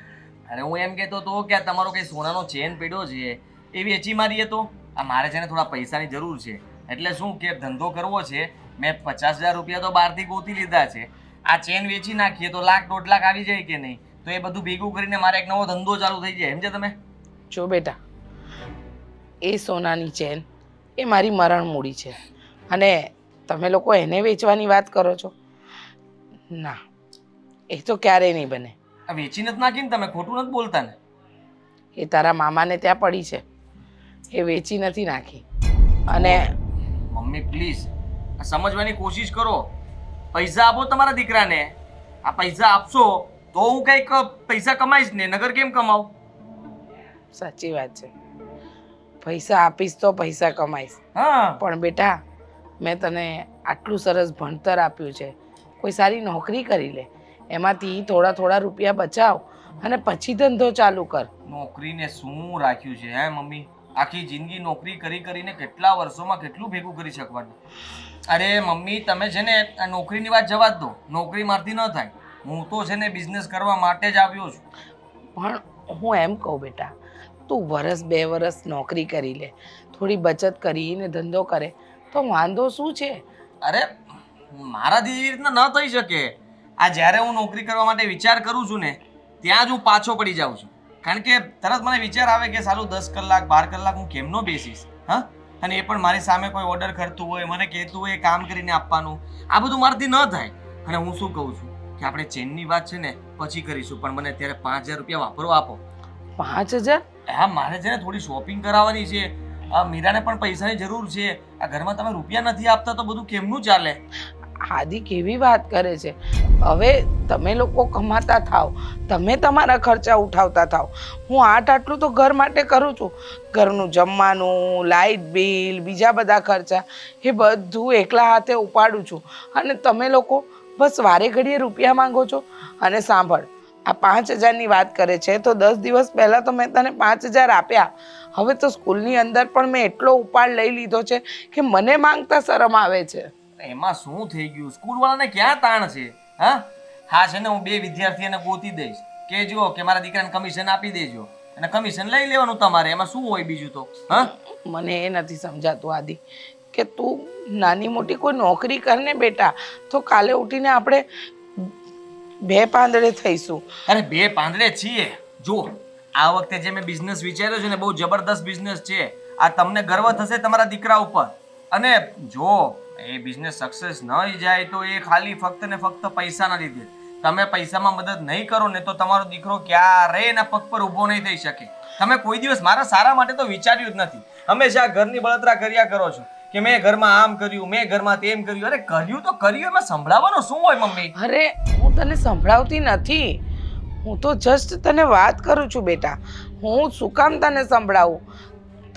અરે હું એમ કહેતો હતો કે આ તમારો કઈ સોનાનો ચેન પડ્યો છે એ વેચી મારીએ તો. આ મારે છે ને થોડા પૈસાની જરૂર છે, એટલે શું કે ધંધો કરવો છે. મેં 50,000 રૂપિયા તો બહારથી ગોતી લીધા છે. આ ચેન વેચી નાખીએ તો 1,00,000 1,50,000 આવી જાય કે નહીં? તો એ બધું ભેગું કરીને મારે એક નવો ધંધો ચાલુ થઈ જાય. સમજે તમે? જો બેટા, એ સોનાની ચેન એ મારી મરણ મૂડી છે અને તમે લોકો એને વેચવાની વાત કરો છો? ના, એ તો ક્યારેય નહીં બને. આ વેચી નથી નાખીને તમે ખોટું નથી બોલતા ને? એ તારા મામાને ત્યાં પડી છે, એ વેચી નથી નાખી. અને મમ્મી પ્લીઝ આ સમજવાની કોશિશ કરો. પૈસા આપો તમારા દીકરાને. આ પૈસા આપશો તો હું કંઈક પૈસા કમાઈશ ને, નગર કેમ કમાઉં? સાચી વાત છે, પૈસા આપીશ તો પૈસા કમાઈશ. હા, પણ બેટા, મેં તને આટલું સરસ ભણતર આપ્યું છે, કોઈ સારી નોકરી કરી લે, એમાંથી થોડા થોડા રૂપિયા બચાવ અને પછી ધંધો ચાલુ કર. નોકરીને શું રાખ્યું છે હે મમ્મી? આખી જિંદગી નોકરી કરી કરીને કેટલા વર્ષોમાં કેટલું ભેગું કરી શકવાનું? અરે મમ્મી, તમે છે ને આ નોકરીની વાત જવા જ દો. નોકરી મારથી ન થાય. હું તો છે ને બિઝનેસ કરવા માટે જ આવ્યો છું. પણ હું એમ કહું બેટા, તું 1-2 વર્ષ નોકરી કરી લે, થોડી બચત કરીને ધંધો કરે તો વાંધો શું છે? અરે મારાથી એવી રીતના ન થઈ શકે. આ જ્યારે હું નોકરી કરવા માટે વિચાર કરું છું ને ત્યાં જ હું પાછો પડી જાઉં છું. કારણ કે તરત મને વિચાર આવે કે સાલું 10 કલાક 12 કલાક હું કેમનો બેસીશ? હા, અને એ પણ મારી સામે કોઈ ઓર્ડર કરતું હોય, મને કહેતું હોય કામ કરીને આપવાનું. આ બધું મારાથી ન થાય. અને હું શું કહું છું કે આપણે ચેનની વાત છે ને પછી કરીશું, પણ મને અત્યારે 5,000 રૂપિયા વાપરવા આપો. 5,000? હા, મારે છે ને થોડી શોપિંગ કરાવવાની છે. આ મીરાને પણ પૈસાની જરૂર છે. આ ઘરમાં તમે રૂપિયા નથી આપતા તો બધું કેમનું ચાલે? આદિ કેવી વાત કરે છે? હવે તમે લોકો કમાતા થાવ, તમે તમારા ખર્ચા ઉઠાવતા થાવ. હું આટલું તો ઘર માટે કરું છું. ઘરનું જમવાનું, લાઇટ બિલ, બીજા બધા ખર્ચા એ બધું એકલા હાથે ઉપાડું છું. અને તમે લોકો બસ વારે ઘડીએ રૂપિયા માંગો છો. અને સાંભળ, આ 5,000ની વાત કરે છે તો 10 દિવસ પહેલાં તો મેં તને 5,000 આપ્યા. હવે તો સ્કૂલની અંદર પણ મેં એટલો ઉપાડ લઈ લીધો છે કે મને માંગતા શરમ આવે છે. એમાં શું થઈ ગયું? સ્કૂલ વાળાને ક્યાં તાણ છે? હા હા, છે ને હું 2 વિદ્યાર્થીઓને ગોતી દઈશ. કહેજો કે મારા દીકરાને કમિશન આપી દેજો અને કમિશન લઈ લેવાનું તમારે. એમાં શું હોય બીજું તો? હા, મને એ નથી સમજાતું આદિ કે તું નાની મોટી કોઈ નોકરી કર ને બેટા, તો કાલે ઉઠીને આપણે 2 પાંદડે થઈશું. અરે 2 પાંદડે છીએ. જો આ વખતે જે મેં બિઝનેસ વિચાર્યો છે ને બહુ જબરદસ્ત બિઝનેસ છે. આ તમને ગર્વ થશે તમારા દીકરા ઉપર. અને જો એ બિઝનેસ સક્સેસ ન જાય તો એ ખાલી ફક્ત ને ફક્ત પૈસાના લીધે. તમે પૈસામાં મદદ નહીં કરો ને તો તમારો દીકરો ક્યારેય એના પગ પર ઊભો નહીં થઈ શકે. તમે કોઈ દિવસ મારા સારા માટે તો વિચાર્યું જ નથી. હંમેશા ઘરની બળતરા કર્યા કરો છો કે મેં ઘરમાં આમ કર્યું, મેં ઘરમાં તેમ કર્યું. અરે કર્યું તો કર્યું, એમાં સંભળાવવાનું શું હોય મમ્મી? અરે હું તને સંભળાવતી નથી, હું તો જસ્ટ તને વાત કરું છું બેટા. હું શું કામ તને સંભળાવું?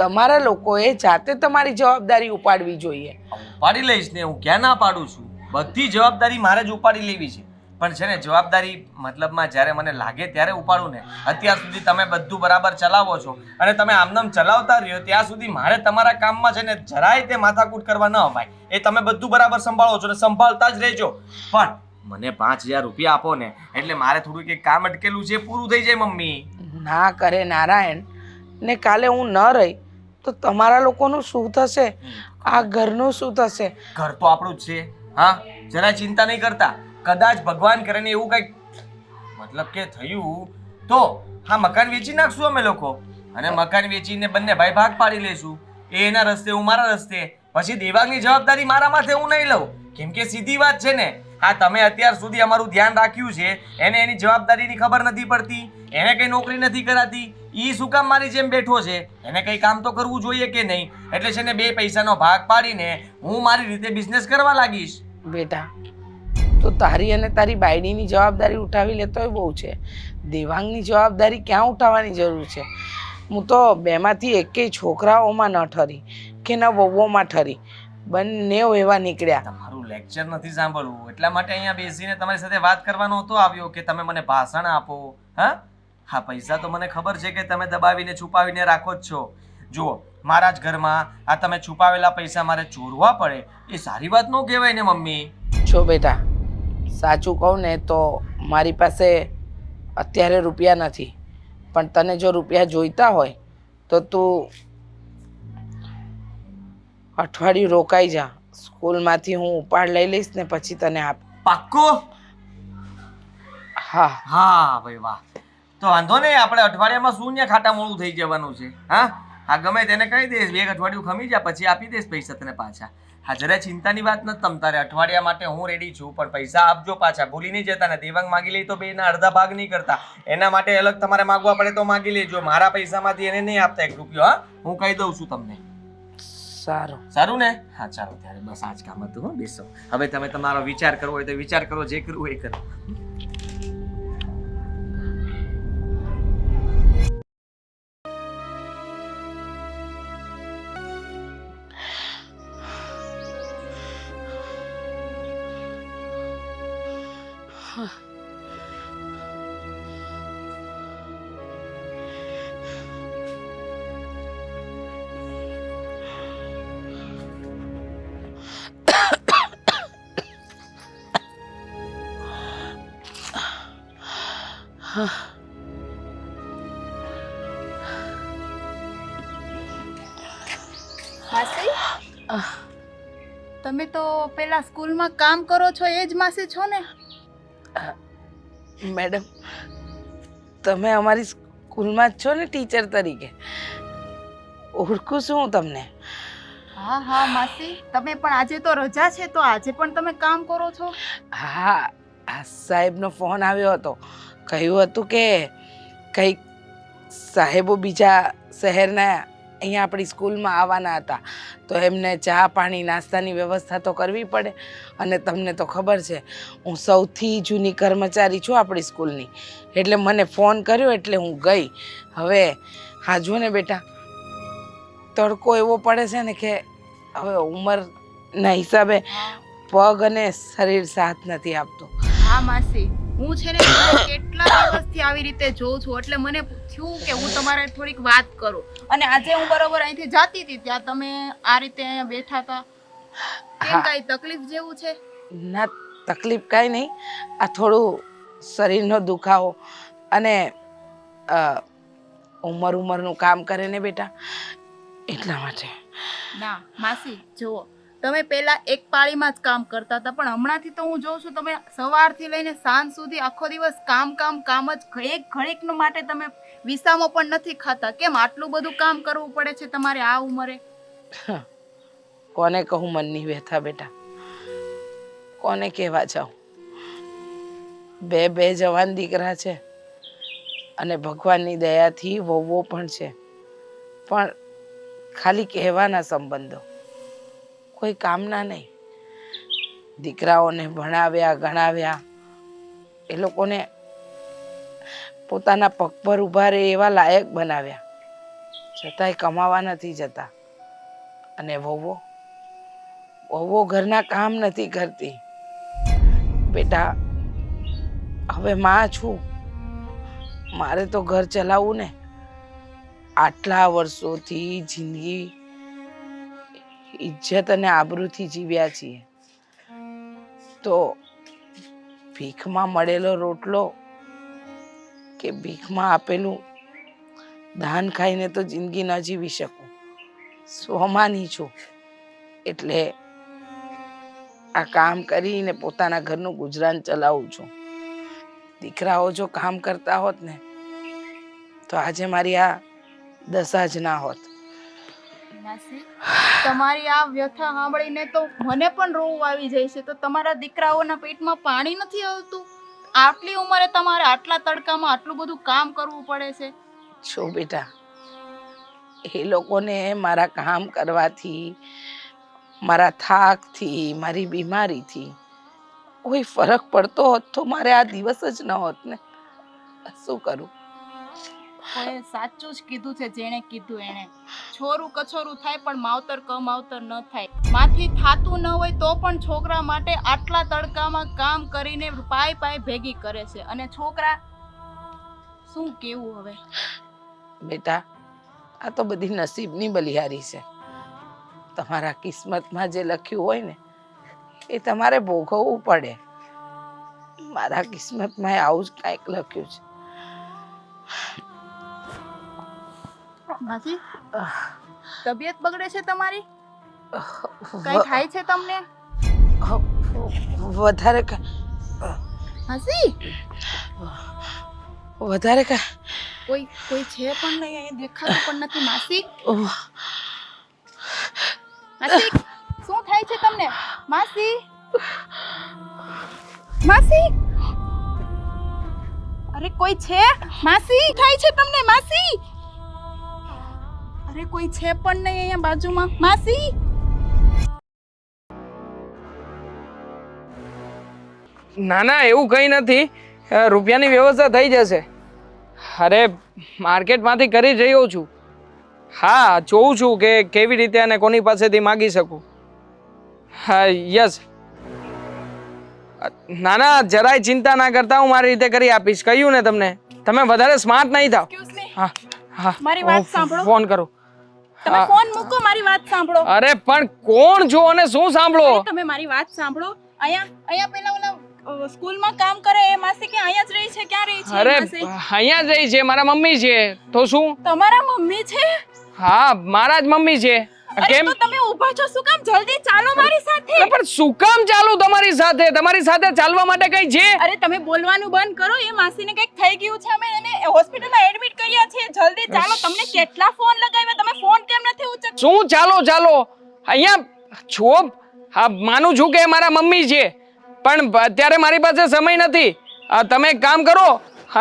તમારા લોકોએ જાતે તમારી જવાબદારી ઉપાડવી જોઈએ. ઉપાડી લઈશ ને, હું ક્યાં ના પાડું છું. બધી જવાબદારી મારે જ ઉપાડી લેવી છે. પણ છે ને જવાબદારી મતલબમાં જ્યારે મને લાગે ત્યારે ઉપાડું ને. અત્યાર સુધી તમે બધું બરાબર ચલાવો છો અને તમે આમનામ ચલાવતા રહ્યો ત્યાં સુધી મારે તમારા કામમાં છે ને જરાય તે માથાકૂટ કરવા ન અપાય. એ તમે બધું બરાબર સંભાળો છો ને સંભાળતા જ રહેજો. પણ મને 5000 રૂપિયા આપો ને એટલે મારે થોડુંક એક કામ અટકેલું છે પૂરું થઈ જાય મમ્મી. ના કરે નારાયણ, ને કાલે હું ન રહી તો તમારા લોકોનું શું થશે? આ ઘરનું શું થશે? ઘર તો આપણું જ છે. હા, જરા ચિંતા નહીં કરતા. કદાચ ભગવાન કરે ને એવું કંઈક મતલબ કે થયું તો હા મકાન વેચી નાખશું અમે લોકો અને મકાન વેચીને બંને ભાઈ ભાગ પાડી લઈશું. એ એના રસ્તે, હું મારા રસ્તે. પછી દેવાંગની જવાબદારી મારા માથે હું નહીં લઉં, કેમ કે સીધી વાત છે ને. હા, તમે અત્યાર સુધી અમારું ધ્યાન રાખ્યું છે, એને એની જવાબદારીની ખબર નથી પડતી, એને કઈ નોકરી નથી કરાતી, ઈ શું કામ મારી જેમ બેઠો છે? એને કઈ કામ તો કરવું જોઈએ કે નહીં? એટલે છે ને 2 પૈસાનો ભાગ પાડીને હું મારી રીતે બિઝનેસ કરવા લાગીશ. બેટા, તો તારી અને તારી બાયડીની જવાબદારી ઉઠાવી લેતોય બહુ છે. દેવાંગની જવાબદારી ક્યાં ઉઠાવવાની જરૂર છે? હું તો બેમાંથી એકેય છોકરાઓમાં ન ઠરી કે ન વહુઓમાં ઠરી, બંને એવા નીકળ્યા. તમારું લેક્ચર નથી સાંભળવું એટલા માટે અહીંયા બેસીને તમારી સાથે વાત કરવાનો હતો આવ્યો કે તમે મને ભાષણ આપો. હા, પૈસા તો મને ખબર છે કે તમે દબાવીને છુપાવીને રાખો જ છો. જુઓ, મારા જ ઘરમાં આ તમે છુપાવેલા પૈસા મારે ચોરવા પડે એ સારી વાત ન કહેવાય ને મમ્મી. જો બેટા, સાચું કહું ને તો મારી પાસે અત્યારે રૂપિયા નથી, પણ તને જો રૂપિયા જોઈતા હોય તો તું અઠવાડિયું રોકાઈ જા. સ્કૂલમાંથી હું ઉપાડ લઈ લઈશ ને પછી તને આપ. પાક્કો? હા ભાઈ વાહ. તો વાંધો નહીં, આપણે અઠવાડિયામાં શૂન્ય ખાટા મોડું થઈ જવાનું છે. હા, ગમે તેને કહી દઈશ 2 અઠવાડિયું ખમી જા પછી આપી દઈશ પૈસા તને પાછા. હા, જરા ચિંતાની વાત નથી તમ તારે. અઠવાડિયા માટે હું રેડી છું, પણ પૈસા આપજો પાછા, ભૂલી નહીં જતા ને. દેવાંગ માગી લઈ તો 2ના અડધા ભાગ નહીં કરતા, એના માટે અલગ તમારે માગવા પડે તો માગી લેજો. મારા પૈસામાંથી એને નહીં આપતા 1 રૂપિયો. હા, હું કહી દઉં છું તમને. સારું ને? હા, ચાલો ત્યારે બસ આ જ કામ હતું. હો, બેસો. હવે તમે તમારો વિચાર કરવો હોય તો વિચાર કરો, જે કરવું એ કરો. માસી, તમે તો પેલા સ્કૂલમાં કામ કરો છો એ જ માસી છો ને? મેડમ, તમે અમારી સ્કૂલમાં જ છો ને ટીચર તરીકે? ઓળખું છું હું તમને. હા માસી, તમે પણ આજે તો રજા છે તો આજે પણ તમે કામ કરો છો? હા, આ સાહેબનો ફોન આવ્યો હતો. કહ્યું હતું કે કંઈક સાહેબો બીજા શહેરના અહીંયા આપણી સ્કૂલમાં આવવાના હતા, તો એમને ચા પાણી નાસ્તાની વ્યવસ્થા તો કરવી પડે. અને તમને તો ખબર છે હું સૌથી જૂની કર્મચારી છું આપણી સ્કૂલની, એટલે મને ફોન કર્યો એટલે હું ગઈ. હવે હા જો ને બેટા, તડકો એવો પડે છે ને કે હવે ઉંમરના હિસાબે પગ અને શરીર સાથ નથી આપતું. હા માસી, હું છે ને તમને કેટલા દિવસથી આવી રીતે જોઉં છું, એટલે મને થયું કે હું તમારે થોડીક વાત કરું. અને આજે હું બરોબર અહીંથી જાતી હતી ત્યાં તમે આ રીતે અહીંયા બેઠા હતા. કેમ, કાંઈ તકલીફ જેવું છે? ના, તકલીફ કાંઈ નહીં. આ થોડું શરીરનો દુખાવો અને ઉંમરનું કામ કરે ને બેટા, એટલા માટે. ના માસી, જુઓ, તમે પહેલા એક પાળીમાં જ કામ કરતા હતા, પણ હમણાંથી તો હું જોઉં છું તમે સવારથી લઈને સાંજ સુધી આખો દિવસ કામ જ. એક ઘડીક માટે તમે વિસામો પણ નથી ખાતા. કેમ આટલું બધું કામ કરવું પડે છે તમારે આ ઉંમરે? કોને કહું મનની વ્યથા બેટા, કોને કહેવા જાઉં? બે જવાન દીકરા છે અને ભગવાનની દયાથી વહુઓ પણ છે, પણ ખાલી કહેવાના સંબંધો, કોઈ કામના નહીં. દીકરાઓને ભણાવ્યા ગણાવ્યા, એ લોકોને પોતાના પગ પર ઊભા રહે એવા લાયક બનાવ્યા, છતાંય કમાવા નથી જતા. અને વહુઓ ઘરના કામ નથી કરતી. બેટા, હવે માં છું, મારે તો ઘર ચલાવવું ને. આટલા વર્ષોથી જિંદગી ઇજ્જત અને આબરૂથી જીવ્યા છીએ, તો ભીખમાં મળેલો રોટલો કે ભીખમાં આપેલું દાન ખાઈને તો જિંદગી ન જીવી શકું. સ્વમાની છું એટલે આ કામ કરીને પોતાના ઘરનું ગુજરાન ચલાવું છું. દીકરાઓ જો કામ કરતા હોત ને તો આજે મારી આ દશા જ ના હોત. માસી, તમારી આ વ્યથા સાંભળીને તો મને પણ રોવું આવી જાય છે. તો તમારા દીકરાઓના પેટમાં પાણી નથી આવતું? આટલી ઉંમરે તમારે આટલા તડકામાં આટલું બધું કામ કરવું પડે છે. છો બેટા, એ લોકોને મારા કામ કરવાથી, મારા થાકથી, મારી બીમારીથી કોઈ ફરક પડતો હોત તો મારે આ દિવસ જ ન હોત ને. શું કરું? કોઈએ સાચું જ કીધું છે જેણે કીધું એણે. છોરું કછોરું થાય પણ માવતર કમાવતર ન થાય. માથી થાતું ન હોય તો પણ છોકરા માટે આટલા તડકામાં કામ કરીને પાય ભેગી કરે છે. અને છોકરા શું કેવું હવે? બેટા, આ તો બધી નસીબની બલિહારી છે. તમારા કિસ્મતમાં જે લખ્યું હોય ને એ તમારે ભોગવવું પડે. મારા કિસ્મતમાં આવું જ કાંઈક લખ્યું છે. માસી, તબિયત બગડે છે તમારી? કઈ થાય છે તમને? વધારે માસી, વધારે કોઈ છે પણ નહીં, અહીંયા દેખાતું પણ નથી. માસી, માસી, શું થાય છે તમને? માસી, માસી, અરે કોઈ છે? માસી, થાય છે તમને? માસી, અરે કોઈ છે પણ નહીં અહીંયા બાજુમાં. માસી, ના ના, એવું કંઈ નથી. રૂપિયાની વ્યવસ્થા થઈ જશે. અરે, માર્કેટમાંથી કરી રહ્યો છું. હા, જોઉં છું કે કેવી રીતે અને કોની પાસેથી માગી શકું. હા, યસ. ના ના, જરાય ચિંતા ના કરતા, હું મારી રીતે કરી આપીશ. કહ્યું ને તમને, તમે વધારે સ્માર્ટ નહીં થાવ. એક્સક્યુઝ મી, હા હા, મારી વાત સાંભળો. ફોન કરું. તમે ફોન મૂકો, મારી વાત સાંભળો. અરે પણ કોણ છો અને શું સાંભળો? તમે મારી વાત સાંભળો. અહીંયા પેલા ઓલા સ્કૂલમાં કામ કરે એ માસી કે અહીંયા જ રહી છે? ક્યાં રહી છે અરે, માસી? અહીંયા જ રહી છે, મારા મમ્મી છે. તો શું? તમારા મમ્મી છે? હા, મારા જ મમ્મી છે. અરે કેમ? તો તમે ઊભા છો શું કામ? જલ્દી ચાલો મારી સાથે. અરે પણ શું કામ ચાલું તમારી સાથે? તમારી સાથે ચાલવા માટે કઈ છે? અરે તમે બોલવાનું બંધ કરો. એ માસીને કંઈક થઈ ગયું છે, અમે એને હોસ્પિટલમાં એડમિટ કર્યા છે. જલ્દી ચાલો. તમને કેટલા ફોન લગાવ્યા, તમે ફોન કેમ નથી ઉચકતા? શું ચાલો ચાલો? અહીંયા છો. હા, માનું છું કે મારા મમ્મી છે, પણ અત્યારે મારી પાસે સમય નથી. તમે એક કામ કરો,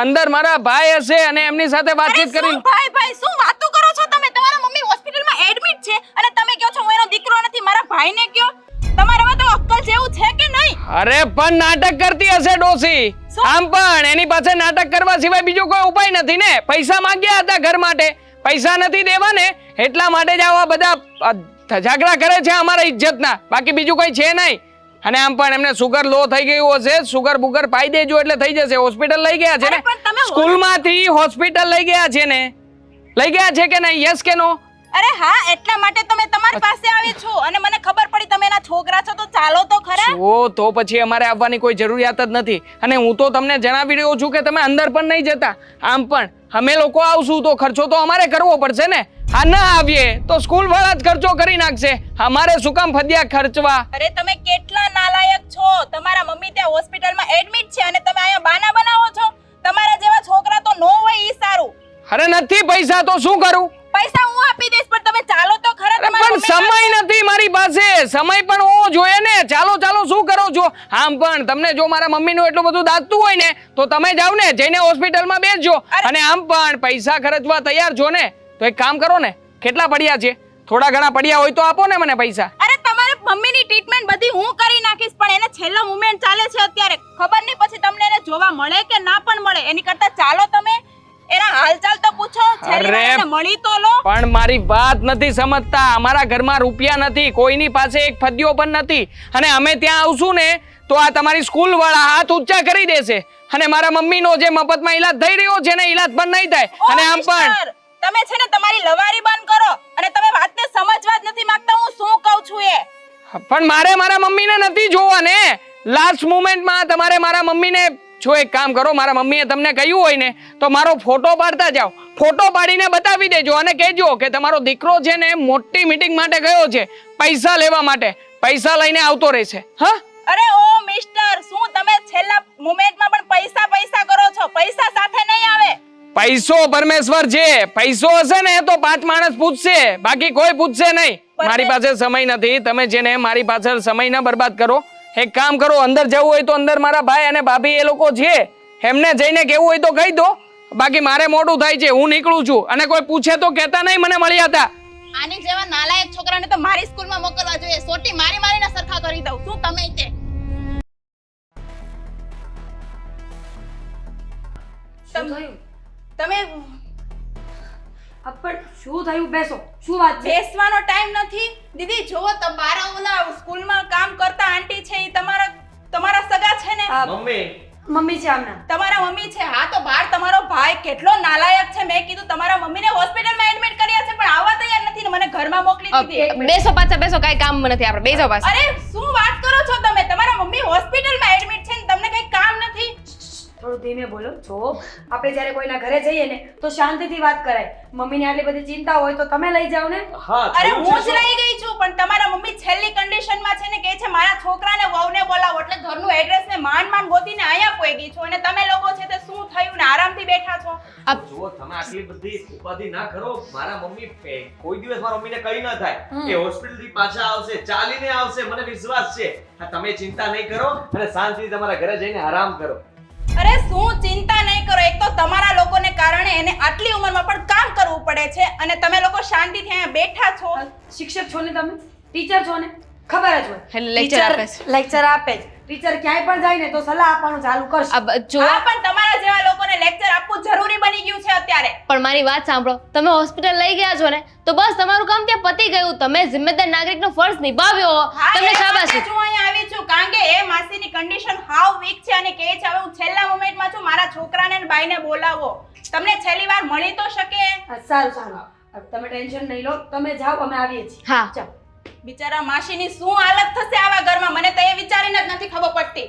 અંદર મારા ભાઈ હશે અને એમની સાથે વાતચીત કરી. ભાઈ શું વાતો કરો છો તમે? તમારા મમ્મી હોસ્પિટલમાં એડમિટ છે અને તમે કહો છો હું એનો દીકરો નથી. મારા ભાઈને કહો. તમારામાં તો અક્કલ જેવું છે કે નહીં? અરે પણ નાટક કરતી હશે ડોસી. આમ પણ એની પાસે નાટક કરવા સિવાય બીજો કોઈ ઉપાય નથી ને. પૈસા માંગ્યા હતા ઘર માટે, પૈસા નથી દેવા ને, એટલા માટે જ આવા બધા ઝઘડા કરે છે અમારા ઇજ્જતના. બાકી બીજું કોઈ છે નહીં. અને આમ પણ એમને સુગર લો થઈ ગયું હશે, સુગર બુગર પાઈ દેજો એટલે થઈ જશે. હોસ્પિટલ લઈ ગયા છે ને, સ્કૂલમાંથી હોસ્પિટલ લઈ ગયા છે ને, લઈ ગયા છે કે નહીં? યસ કે નો? અરે હા, એટલા માટે તમે તમારી પાસે આવી છું અને મને ખબર પડી તમે એના છોકરા છો, તો ચાલો તો ખરા. તો પછી અમારે આવવાની કોઈ જરૂરિયાત જ નથી. અને હું તો તમને જણાવી રહ્યો છું કે તમે અંદર પણ નહીં જતા. આમ પણ અમે લોકો આવશું તો ખર્ચો તો અમારે કરવો પડશે ને. હા, ના આવીએ તો સ્કૂલ વાળા જ ખર્ચો કરી નાખશે. અમારે શું કામ ફદિયા ખર્ચવા? અરે તમે કેટલા નાલાયક છો. તમારા મમ્મી ત્યાં હોસ્પિટલમાં એડમિટ છે અને તમે અહીંયા બાના બનાવો છો. તમારા જેવા છોકરા તો નો હોય ઈ સારું. અરે નથી પૈસા તો શું કરું? પૈસા હું આપી દઈશ, પણ તમે ચાલો તો ખરા. અરે પણ સમય નથી મારી પાસે. સમય પણ હોવો જોઈએ ને. ચાલો ચાલો શું કરો છો? આમ પણ તમને જો મારા મમ્મીનું એટલું બધું દાતું હોય ને તો તમે જાવ ને, જઈને હોસ્પિટલમાં બેસજો. અને આમ પણ પૈસા ખર્ચવા તૈયાર છો ને, તો એક કામ કરો ને, કેટલા પડ્યા છે? થોડા ઘણા પડ્યા હોય તો આપો ને મને પૈસા. અરે તમારે મમ્મીની ટ્રીટમેન્ટ બધી હું કરી નાખીશ, પણ એને છેલ્લો મુમેન્ટ ચાલે છે અત્યારે. ખબર નહીં પછી તમને એને જોવા મળે કે ના પણ મળે. એની કરતા ચાલો તમે એના હાલચાલ તો પૂછો. છેલ્લી મળી તો લો. પણ મારી વાત નથી સમજતા. અમારા ઘરમાં રૂપિયા નથી, કોઈની પાસે એક ફદ્યો પણ નથી, અને અમે ત્યાં આવશું ને તો આ તમારી સ્કૂલ વાળા હાથ ઊંચા કરી દેશે, અને મારા મમ્મીનો જે મફતમાં ઈલાજ થઈ રહ્યો છે ને ઈલાજ પણ નહીં થાય. અને આમ પણ તમે છે ને તમારી લવારી બંધ કરો અને તમે વાતને સમજવા જ નથી માંગતા. હું શું કહું છું એ પણ મારે મારા મમ્મીને નથી જોવા ને. લાસ્ટ મોમેન્ટમાં તમારે મારા મમ્મીને જો એક કામ કરો, મારા મમ્મીએ તમને કહ્યું હોય ને તો મારો ફોટો પાડતા જાઓ, ફોટો પાડીને બતાવી દેજો અને કહેજો કે તમારો દીકરો છે ને મોટી મીટિંગ માટે ગયો છે, પૈસા લેવા માટે, પૈસા લઈને આવતો રહેશે. હા, અરે ઓ મિસ્ટર, શું તમે છેલ્લા મોમેન્ટમાં પણ પૈસા પૈસા કરો છો? પૈસા સાથે નહીં આવે. પૈસો પરમેશ્વર છે. પૈસો હશે ને તો 5 માણસ પૂછશે, બાકી કોઈ પૂછશે નહીં. મારી પાસે સમય નથી. તમે જેને મારી પાછળ સમય ન બરબાદ કરો. એક કામ કરો, અંદર જવું હોય તો અંદર મારા ભાઈ અને ભાભી એ લોકો છે, એમને જઈને કેવું હોય તો કહી દો. બાકી મારે મોડું થાય છે, હું નીકળું છું. અને કોઈ પૂછે તો કહેતા નહીં મને મળ્યા હતા. આની જેવા નાલાયક છોકરાને તો મારી સ્કૂલમાં મોકલવા જોઈએ. સોટી મારી મારીને સરખા કરી દઉં. શું તમે તે તમે પણ શું થયું? બેસો. શું વાત છે? બેસવાનો ટાઈમ નથી દીદી. જો તમારા ઓલા સ્કૂલમાં કામ કરતા આંટી છે, એ તમારા સગા છે ને? મમ્મી મમ્મી છે આમના. તમારા મમ્મી છે. હા, તો બહાર તમારો ભાઈ કેટલો નાલાયક છે. મેં કીધું તમારા મમ્મીને હોસ્પિટલમાં એડમિટ કર્યા છે, પણ આવવા તૈયાર નથી ને મને ઘરમાં મોકલી દીધી. બેસો પાછા, બેસો, કાંઈ કામ નથી આપણે. બેસો પાછા. અરે શું વાત કરો છો તમે? તમારા મમ્મી હોસ્પિટલમાં એડમિટ છે ને તમને કઈ કામ નથી? થોડું ધીમે બોલો. જો આપણે જ્યારે કોઈના ઘરે જઈએ ને તો શાંતિથી વાત કરાય. મમ્મીને આટલી બધી ચિંતા હોય તો તમે લઈ જાઓ ને. હા, અરે થયું હું છે જ રહી ગઈ છું, પણ તમારા મમ્મી છેલ્લી કન્ડિશનમાં છે ને કહે છે મારા છોકરાને વહુને બોલાવો, એટલે ઘરનું એડ્રેસ ને માંડ ગોતીને અહીંયા પોઈ ગઈ છું. અને તમે લોકો છે તે શું થયું ને આરામથી બેઠા છો? જો તમે આટલી બધી ઉપાધિ ના કરો. મારા મમ્મી કોઈ દિવસ મારા મમ્મીને કઈ ના થાય કે હોસ્પિટલ થી પાછા આવશે, ચાલીને આવશે, મને વિશ્વાસ છે. હા, તમે ચિંતા નહીં કરો અને શાંતિથી તમારા ઘરે જઈને આરામ કરો. અરે શું ચિંતા નહીં કરો? એક તો તમારા લોકોને કારણે એને આટલી ઉંમરમાં પણ કામ કરવું પડે છે અને તમે લોકો શાંતિથી અહીંયા બેઠા છો. શિક્ષક છો ને તમે, ટીચર છો ને, ખબર જ હોય. એટલે lecture આપે છે. લેક્ચર આપે જ. ટીચર ક્યાંય પણ જાય ને તો સલાહ આપવાનું ચાલુ કરશે. જો હા, પણ તમારા જેવા લોકોને લેક્ચર આપવું જરૂરી બની ગયું છે અત્યારે. પણ મારી વાત સાંભળો. તમે હોસ્પિટલ લઈ ગયા છો ને તો બસ તમારું કામ ત્યાં પતી ગયું. તમે જિમ્મેદાર નાગરિકનો ફરજ નિભાવ્યો. હા, તમને એ શાબાશી. માટે જ હું અહીંયા આવી છું, કારણ કે એ માસીની કન્ડિશન હાવ વીક છે અને કહે છે હવે હું છેલ્લા મોમેન્ટમાં છું, મારા છોકરાને અને બાઈને બોલાવો. તમને છેલ્લી વાર મળી તો શકે. સારું સારું, તમે ટેન્શન નહીં લો. તમે જાઓ, અમે આવીએ છીએ. હા. ચાલો. બિચારા માસીની શું હાલત થશે આવા ઘરમાં, મને તો એ વિચારીને જ નથી ખબર પડતી.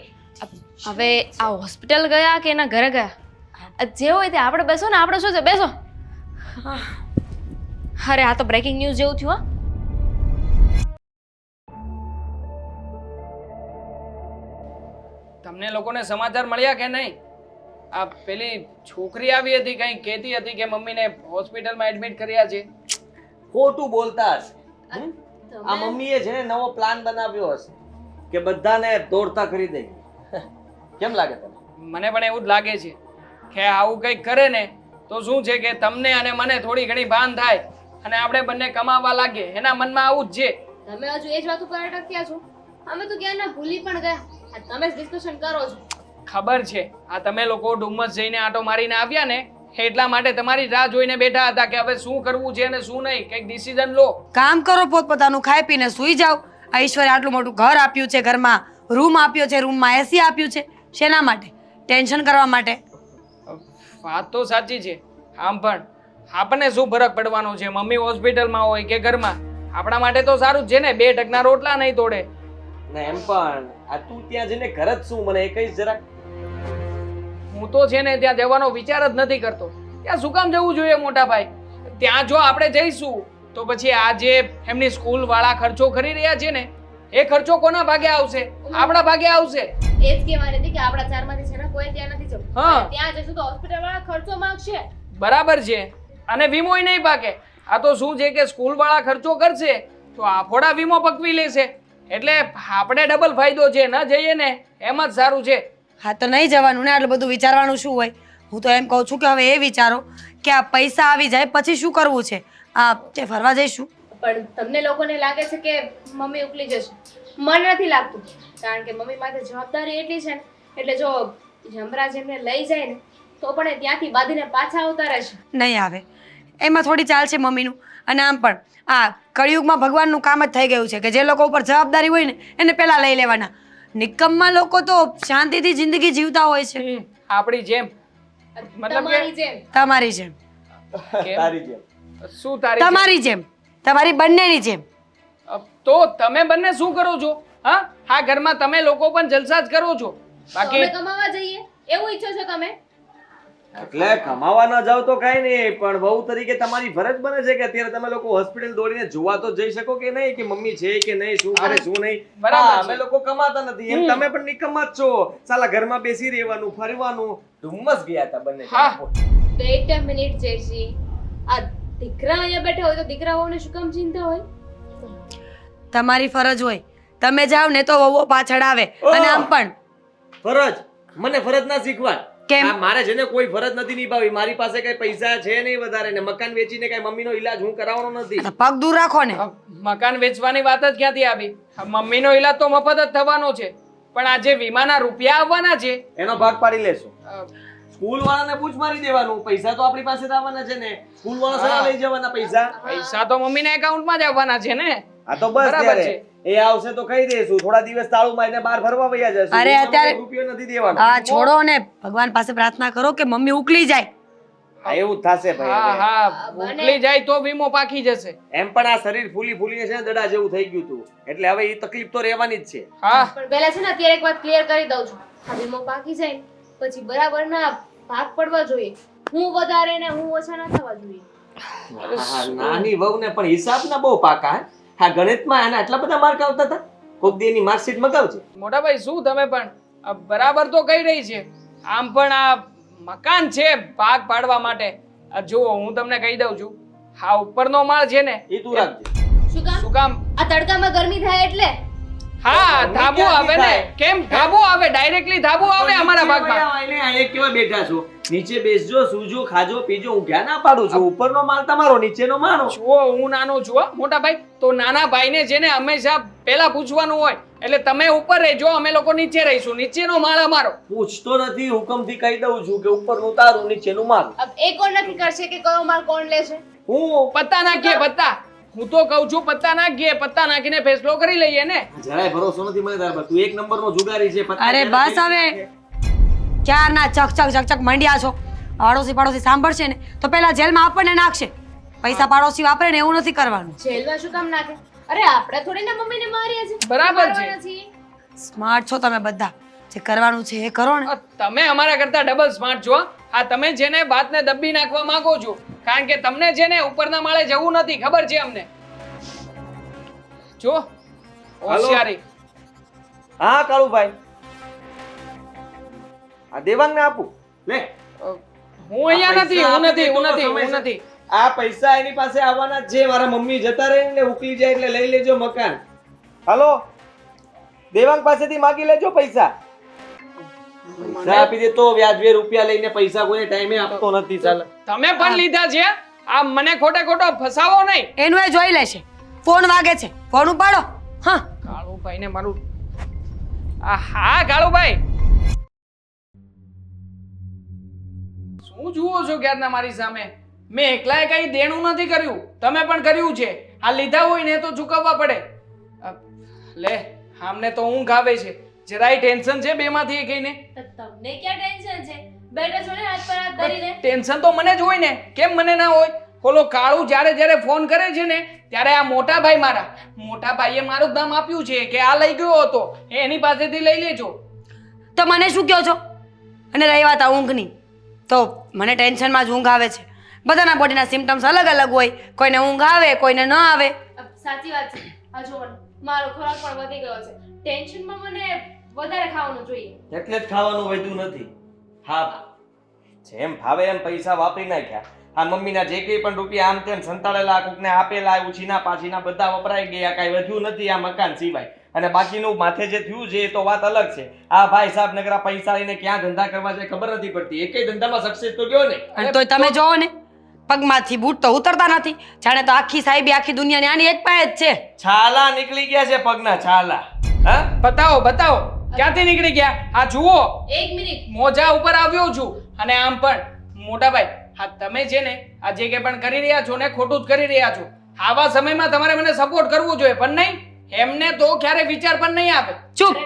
હવે આ હોસ્પિટલ ગયા કે એના ઘરે ગયા, જે હોય તે આપણે બેસો ને. આપણે શું છે, બેસો. અરે આ તો બ્રેકિંગ ન્યૂઝ જેવું થયું. તમને લોકોને સમાચાર મળ્યા કે નહીં? આ પેલી છોકરી આવી હતી, કંઈ કહેતી હતી કે મમ્મીને હોસ્પિટલમાં એડમિટ કર્યા છે. ખોટું બોલતા હશે. આ મમ્મીએ છે ને નવો પ્લાન બનાવ્યો હશે કે બધાને દોડતા કરી દે. કેમ લાગે તને? મને પણ એવું જ લાગે છે કે આવું કંઈક કરે ને તો શું છે કે તમને અને મને થોડી ઘણી ભાન થાય અને આપણે બંને કમાવા લાગીએ. એના મનમાં આવું જ છે. તમે હજુ એ જ વાત ઉપર અટક્યા છો. અમે તો ક્યાંના ભૂલી પણ ગયા. આ તમે જ ડિસ્કશન કરો છો. ખબર છે, આ તમે લોકો ડુમ્મસ જઈને આટો મારીને આવ્યા ને એટલા માટે તમારી રાહ જોઈને બેઠા હતા કે હવે શું કરવું છે અને શું નહીં. કંઈક ડિસિઝન લો. કામ કરો પોતપોતાનું, ખાઈ પીને સૂઈ જાઓ. આ ઈશ્વરે આટલું મોટું ઘર આપ્યું છે, ઘરમાં રૂમ આપ્યો છે, રૂમમાં એસી આપ્યું છે. શેના માટે? ટેન્શન કરવા માટે. વાત તો સાચી છે. આમ પણ આપણને શું ફરક પડવાનો છે? મમ્મી હોસ્પિટલમાં હોય કે ઘરમાં, આપણા માટે તો સારું જ છે ને. 2 ટકના રોટલા નહીં તોડે. ને એમ પણ આ તું ત્યાં જઈને ઘર જ શું, મને એ કહીશ જરાક. હું તો છે ને ત્યાં જવાનો વિચાર જ નથી કરતો. ત્યાં શું કામ જવું જોઈએ મોટા ભાઈ? ત્યાં જો આપણે જઈશું તો પછી આ જે એમની સ્કૂલ વાળા ખર્ચો કરી રહ્યા છે ને એ ખર્ચો કોના ભાગે આવશે? આપણા ભાગે આવશે. એ જ કહેવાની હતી કે આપણા ચારમાંથી છે ને કોઈ ત્યાં નથી જવું. હા. ત્યાં જશું તો હોસ્પિટલ વાળા ખર્ચો માંગશે. બરાબર છે. અને વીમોય નહીં પાકે. આ તો શું છે કે સ્કૂલ વાળા ખર્ચો કરશે તો આફોડા વીમો પકવી લેશે. એટલે આપણે ડબલ ફાયદો છે. ન જઈએ ને એમ જ સારું છે. હા, તો નહીં જવાનું ને. આટલું બધું વિચારવાનું શું હોય? હું તો એમ કહું છું કે હવે એ વિચારો કે આ પૈસા આવી જાય પછી શું કરવું છે. તે ફરવા જઈશું. પણ તમને લોકોને લાગે છે કે મમ્મી ઉકલી જશે. મને નથી લાગતું, કારણ કે મમ્મી માથે જવાબદારી એટલી છે ને. એટલે જો યમરાજ એમને લઈ જાય ને તો પણ એ ત્યાંથી બાંધીને પાછા આવતા રહેશે. નહીં આવે. એમાં થોડી ચાલશે મમ્મીનું. અને આમ પણ આ કળિયુગમાં ભગવાનનું કામ જ થઈ ગયું છે કે જે લોકો ઉપર જવાબદારી હોય ને એને પહેલાં લઈ લેવાના. નિકમ્મા લોકો તો શાંતિથી જિંદગી જીવતા હોય છે. આપણી જેમ મતલબ તમારી કે જેમ તમારી જેમ. તારી જેમ શું તારી જેમ? તમારી જેમ. તમારી બંનેની જેમ. તો તમે બંને શું કરો છો? હા, આ ઘરમાં તમે લોકો પણ જલસા જ કરો છો. તો બાકી અમે કમાવા જઈએ એવું ઈચ્છો છો તમે? એટલે કમાવા ન જાવ તો કઈ નહીં, પણ વહુ તરીકે તમારી ફરજ બને છે કે અત્યારે તમે લોકો હોસ્પિટલ દોડીને જોવા તો જઈ શકો કે નહીં કે મમ્મી છે કે નહીં, શું કરે શું નહીં. બરાબર હા, છે. અમે લોકો કમાતા નથી એમ તમે પણ નિકમ્મા જ છો. સાલા ઘરમાં બેસી રહેવાનું, ફરવાનું. ધુમ્મસ ગયા હતા બંને. હા. વેઇટ અ મિનિટ જેસી, આ દીકરા અહીંયા બેઠા હોય તો દીકરાઓને શું કામ ચિંતા હોય? તમારી ફરજ હોય. તમે જાઓ ને તો વહુઓ પાછળ આવે. અને આમ પણ ફરજ મને ફરજ ના શીખવાડ. કેમ? આ મારે છે ને કોઈ ફરજ નથી નિભાવી. મારી પાસે કઈ પૈસા છે નહીં વધારે, ને મકાન વેચીને કઈ મમ્મીનો ઈલાજ હું કરાવવાનો નથી. પગ દૂર રાખો ને. મકાન વેચવાની વાત જ ક્યાંથી આવી? આ મમ્મીનો ઈલાજ તો મફત જ થવાનો છે, પણ આ જે વીમાના રૂપિયા આવવાના છે એનો ભાગ પાડી લેશો. અ, સ્કૂલ વાળાને પૂછ મારી દેવાનું. પૈસા તો આપણી પાસે જ આવવાના છે ને. સ્કૂલ વાળા સારા લઈ જવાના પૈસા. પૈસા તો મમ્મીના એકાઉન્ટમાં જ આવવાના છે ને. આ તો બસ બરાબર ત્યારે છે. એ આવશે તો કહી દઈશું. થોડા દિવસ તાળું મારીને બહાર ફરવા વયા જશું. અરે રૂપિયામાં અત્યારે- એક રૂપિયો નથી દેવાનો. હા છોડો ને ભગવાન પાસે પ્રાર્થના કરો કે મમ્મી ઉકલી જાય. હા, એવું જ થશે ભાઈ હા હવે. હા, ઉકલી જાય તો વીમો પાકી જશે. એમ પણ આ શરીર ફૂલી ફૂલીને છે ને દડા જેવું થઈ ગયું હતું, એટલે હવે એ તકલીફ તો રહેવાની જ છે. હા, પણ પહેલા છે ને અત્યારે એક વાત ક્લિયર કરી દઉં છું. આ વીમો પાકી જાય ને પછી બરાબરના ભાગ પડવા જોઈએ. હું વધારે ને હું ઓછા ના થવા જોઈએ. હા, નાની વહુને પણ હિસાબના બહુ પાકા હે. હા, ગણિતમાં એને આટલા બધા માર્ક આવતા હતા. કોક દી એની માર્કશીટ મગાવજે. મોટા ભાઈ શું તમે પણ આ બરાબર તો કહી રહી છે. આમ પણ આ મકાન છે ભાગ પાડવા માટે. આ જુઓ હું તમને કહી દઉં છું, આ ઉપરનો માળ છે ને એ તું રાખજે. શું કામ? શું કામ? આ તડકામાં ગરમી થાય એટલે? હા, ગરમી ધાબો ક્યાંથી આવે ને. થાય? કેમ ધાબો આવે? ડાયરેક્ટલી ધાબો આવે અમારા ભાગમાં. અહીંયા કેવા બેઠા છો? નીચે બેસજો, સૂજો, ખાજો, પીજો. હું ક્યાં ના પાડું છું? ઉપરનો માળ તમારો, નીચેનો મારો. જુઓ હું નાનો છું હો, મોટા ભાઈ. તો નાના ભાઈને છે ને હંમેશા પહેલા પૂછવાનું હોય. એટલે તમે ઉપર રહેજો, અમે લોકો નીચે રહીશું. નીચેનો માળ અમારો. પૂછતો નથી, હુકમથી કહી દઉં છું કે ઉપરનું તારું, નીચેનું મારું. अब એ કોણ નક્કી કરશે કે કયો માલ કોણ લેશે? હું પત્તા નાખીએ પત્તા. હું તો કહું છું પત્તા નાખીએ. પત્તા નાખીને ફેસલો કરી લઈએ ને. જરાય ભરોસો નથી મને તારા પર. તું એક નંબરનો જુગારી છે. પત્તા અરે ક્યારે બસ હવે. ક્યારના ચક મંડ્યા છો. આડોશી પાડોશી સાંભળશે ને તો પેલા જેલમાં આપણને નાખશે. પૈસા પાડોશી વાપરે ને એવું નથી કરવાનું. જેલમાં શું કામ નાખે? અરે આપણે થોડી ના મમ્મીને માર્યા છે. બરાબર છે. મારવાના છીએ. સ્માર્ટ છો તમે બધા. જે કરવાનું છે એ કરો ને. તમે અમારા કરતા ડબલ સ્માર્ટ છો. આ તમે જેને વાતને દબ્બી નાખવા માંગો છો, કારણ કે તમને છે ને ઉપરના માળે જવું નથી, ખબર છે અમને. જો હોશિયારી. હા કાળુભાઈ, આ દેવાંગને આપું. લે, હું અહીંયા નથી, હું નથી, હું નથી, હું સમયસર. નથી. આ પૈસા એની પાસે આવવાના જ છે. મારા મમ્મી જતા રહે ને ઉકલી જાય એટલે લઈ લેજો મકાન. હાલો, દેવાંગ પાસેથી માગી લેજો પૈસા. પૈસા આપી દે તો વ્યાજબી રૂપિયા લઈને પૈસા કોઈ ટાઈમે આપતો નથી. ચાલ, તમે પણ લીધા છે. આ મને ખોટે ખોટો ફસાવો નહીં. એનું એ જોઈ લેશે. ફોન વાગે છે, ફોન ઉપાડો. હા કાળુભાઈ ને મારું. હા કાળુભાઈ, શું જુઓ છો ક્યારના મારી સામે? મેં એકલાએ કઈ દેણું નથી કર્યું, તમે પણ કર્યું છે. આ લીધા હોય ને તો ચૂકવવા પડે. લે, આમને તો ઊંઘ આવે છે. જરાય ટેન્શન છે બેમાંથી એકઈને? તો તમને ક્યાં ટેન્શન છે? બેઠા છો ને હાથ પર હાથ ધરીને. ટેન્શન તો મને જ હોય ને, કેમ મને ના હોય? ઓલો કાળુ જ્યારે જ્યારે ફોન કરે છે ને ત્યારે આ મોટા ભાઈ મોટા ભાઈએ મારું જ નામ આપ્યું છે કે આ લઈ ગયો હતો, એની પાસેથી લઈ લેજો. તો મને શું કહો છો? અને રહી વાત આ ઊંઘની, તો મને ટેન્શનમાં જ ઊંઘ આવે છે. બધાના બોડીના સિમ્ટમ્સ અલગ અલગ હોય. કોઈને ઊંઘ આવે, કોઈને ન આવે. સાચી વાત છે. આ જો મારો ખોરાક પણ વધી ગયો છે. ટેન્શનમાં મને વધારે ખાવાનું જોઈએ. એટલે જ ખાવાનું વધ્યું નથી. હા, જેમ ભાવે એમ પૈસા વાપરી નાખ્યા. આ મમ્મીના જે કંઈ પણ રૂપિયા આમ તેમ સંતાડેલા, કોકને આપેલા, ઉછીના પાછીના બધા વપરાઈ ગયા. કાંઈ વધ્યું નથી આ મકાન સિવાય. અને બાકીનું માથે જે થયું છે એ તો વાત અલગ છે. આ ભાઈ સાહેબ નગરા પૈસા લઈને ક્યાં ધંધા કરવા જાય ખબર નથી પડતી. એકેય ધંધામાં સક્સેસ તો ગયો ને. અને તોય તમે જોવો ને, પગમાંથી બૂટ તો ઉતરતા નથી. જાણે તો આખી સાહેબી આખી દુનિયાની આની એક પાસે જ છે. છાલા નીકળી ગયા છે પગના છાલા. હા, બતાવો ક્યાંથી નીકળી ગયા? આ જુઓ, એક મિનિટ. મોજા ઉપર આવ્યો છું. અને આમ પણ મોટા ભાઈ હા તમે છે ને આ જે કંઈ પણ કરી રહ્યા છો ને ખોટું જ કરી રહ્યા છો. આવા સમયમાં તમારે મને સપોર્ટ કરવો જોઈએ પણ નહીં. એમને તો ક્યારે વિચાર પણ નહીં આવે. ચૂપ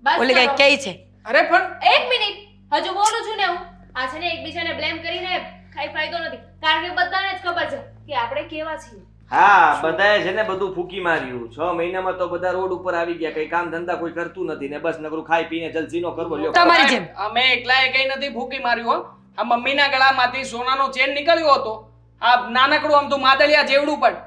બસ ઓલી કઈ કરો. કહે છે. અરે પણ એક મિનિટ હજુ બોલું છું ને હું. આ છે ને એકબીજાને બ્લેમ કરીને કઈ ફાયદો નથી, કારણ કે બધાને જ ખબર છે કે આપણે કેવા છીએ. હા બધાએ છે ને બધું ફૂકી માર્યું. 6 મહિનામાં તો બધા રોડ ઉપર આવી ગયા, કઈ કામ ધંધા કોઈ કરતું નથી ને બસ નકરું ખાઈ પીને જલસીનો કરવો લ્યો. તમારી જેમ. અમે એકલાએ કઈ નથી ફૂકી માર્યું હો. આ મમ્મીના ગળામાંથી સોનાનો ચેન નીકળ્યો હતો. આ નાનકડું આમ તો માદળિયા જેવડું પણ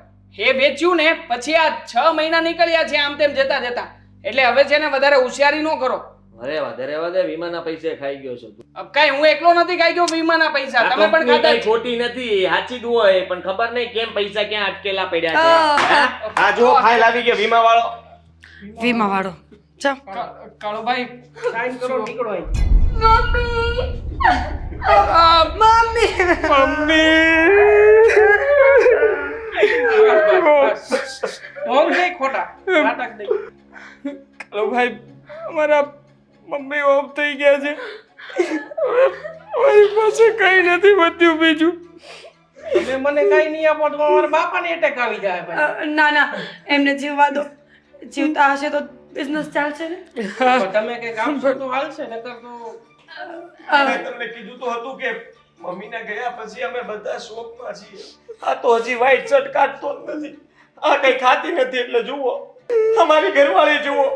એ વેચ્યું ને પછી આ 6 મહિના નીકળ્યા છે આમ તેમ જતા જતા. એટલે હવે છે ને વધારે હોશિયારી ન કરો. અરે વધે વીમાના પૈસે ખાઈ ગયો છો તું. અબ કઈ હું એકલો નથી ખાઈ ગયો વીમાના પૈસા, આ તમે પણ કંપની ખાધા કઈ જ. ખોટી નથી, સાચી જ હોય પણ ખબર નહીં કેમ પૈસા ક્યાં અટકેલા પડ્યા છે. હે? આ જો ફાઇલ આવી ગયો વીમા વાળો. વીમા વાળો ચાલ. કાળુભાઈ સાઈન કરો નીકળો અહીંથી. ઢોંગ નહીં ખોટા નાટક નહીં. કાળુભાઈ અમારા મમ્મી ઓફ થઈ ગયા છે. મારી પાસે કઈ નથી વધ્યું બીજું. તમે મને કઈ નહીં આપો તો મારા બાપાને એટેક આવી જાય ભાઈ. ના ના એમને જીવવા દો. જીવતા હશે તો બિઝનેસ ચાલશે ને. પણ તમે કઈ કામ છો તો હાલશે નકર તો મેં તમને કીધું તો હતું કે મમ્મીના ગયા પછી અમે બધા શોકમાં છીએ. આ તો હજી વ્હાઈટ શર્ટ કાઢતો જ નથી. આ કઈ ખાતી નથી એટલે જુઓ અમારી ઘરવાળી જુઓ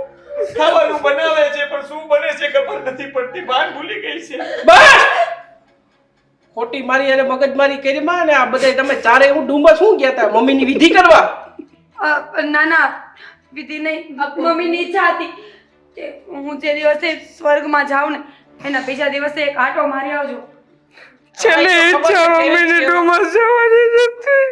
ખાવાનું બનાવે છે પણ શું બને છે ખબર નથી પડતી. ભાન ભૂલી ગઈ છે. બસ ખોટી મારી અને મગજમારી કરી માં ને આ બધા તમે ચારે એવું ડુંબા શું ગયા તા મમ્મીની વિધિ કરવા? ના ના વિધિ નહીં, મમ્મીની ઈચ્છા હતી કે હું જે દિવસે સ્વર્ગમાં જાઉં ને એના બીજા દિવસે એક આંટો મારી આવજો. છેલ્લી ઈચ્છા મમ્મીની ડુમસ જવાની હતી.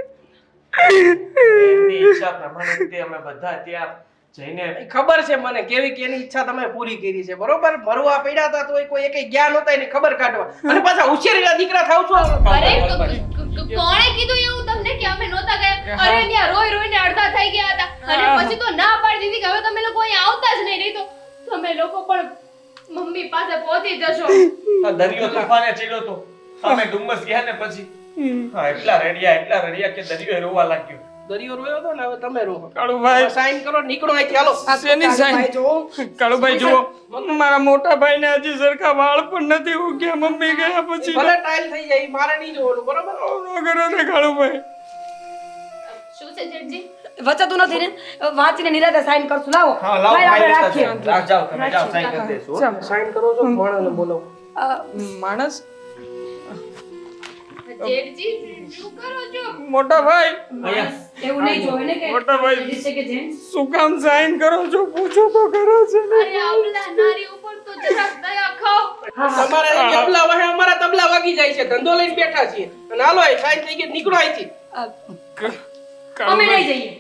એમની ઈચ્છા પ્રમાણે તે અમે બધા ત્યાં જઈને ખબર છે મને કેવી કેની ઈચ્છા તમે પૂરી કરી છે બરોબર. મરવા પડ્યા હતા તો કોઈ એક જ્ઞાન નહોતા એની ખબર કાઢવા અને પાછા હોશિયારીના દીકરા થાવ છો. અરે કોણે કીધું એવું તમને કે અમે નહોતા ગયા? અરે ત્યાં રોઈ રોઈને અડધા થઈ ગયા હતા અને પછી તો ના પાડી દીધી કે હવે તમે લોકો અહીં આવતા જ નહીં. નહીં તો તમે લોકો પણ મમ્મી પાસે પહોંચી જશો. આ દરિયો તોફાને ચડ્યો તો અમે ડુમ્મસ ગયા ને પછી હા એટલા રડ્યા કે દરિયો રોવા લાગ્યો. દરિયો રોયો હતો ને હવે તમે રોવો. કાળુભાઈ સાઈન કરો નીકળો અહીંથી હાલો. શેની સાઈન? કાળુભાઈ જુઓ મારા મોટા ભાઈને હજી સરખા વાળ પણ નથી ઉગ્યા મમ્મી ગયા પછી. ભલે ટાઈલ થઈ જાય મારે નહીં જોવાનું બરોબર. કરો ને કાળુભાઈ. શું છે જેઠજી? વચતું નથી ને વાંચીને નિરાતે સાઈન કરશું. લાવો હા લાવ ફાઇલ આપણે ફાઇલ રાખીએ. રાખ જાઓ તમે જાઓ સાઈન કરી દેશું હો. સાઈન કરો છો માણસને બોલાવો. માણસ જેઠજી શું કરો છો? મોટા ભાઈ અહીંયા એવું નહીં જોવે ને કે મોટા ભાઈ. રીતે કે જેન્ટ્સ. શું કામ સાઈન કરો છો પૂછો તો કરો છે ને. અરે આવલા નારી ઉપર તો જરાક દયા ખાઓ. તમારા જે તબલા વાગે અમારા તબલા વાગી જાય છે. ધંધો લઈને બેઠા છીએ અને હાલો એ સાઈન થઈ ગઈ નીકળો અહીંથી. અમે નહીં જઈએ.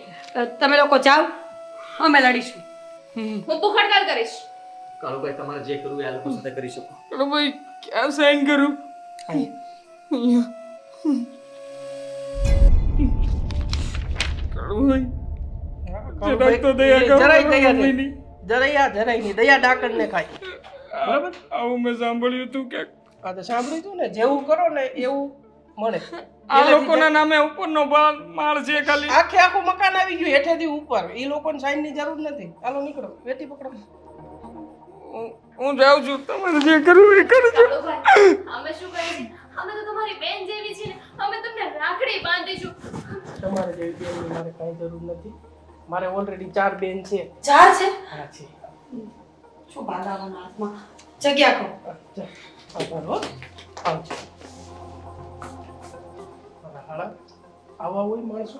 તમે લોકો જાઓ, અમે લડીશું. હું ભૂખ હડતાલ કરીશ. કાળુભાઈ તમારે જે કરવું એ આ લોકો સાથે કરી શકો. કાળુભાઈ ક્યાં સાઈન કરું? કાળુભાઈ જરાક તો દયા કરો જરાય દયા મમ્મીની. નહીં. જરાય નહીં દયા ડાકણને ખાય. બરાબર. આવું મેં સાંભળ્યું હતું કે આ તો સાંભળ્યું તું ને જેવું કરો ને એવું મળે. આ લોકોના નામે ઉપરનો માળ છે ખાલી. આખે આખું મકાન આવી ગયું હેઠેથી ઉપર. એ લોકોને સાઈન ની જરૂર નથી. હાલો નીકળો વેટી પકડો. હું જાઉં છું તમારે જે કરવું એ કરજો. કાળુભાઈ, અમે શું કરીએ છીએ? અમે તો તમારી બેન જેવી છીએ ને. અમે તમને રાખડી બાંધીશું. તમારે જેવી બેનની મારે કાંઈ જરૂર નથી. મારે ઓલરેડી 4 બેન છે. ચાર છે? હા છે. શું બાંધાવાના હાથમાં? જગ્યા કહો. આભાર હો. આવજો. હાલા આવા હોય માણસો.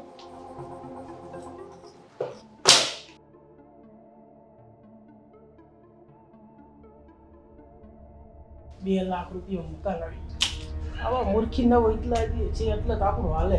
2 લાખ રૂપિયા મકાન આવી. આવા મૂર્ખી ન હોય એટલા છે એટલે તો આપણું હાલે.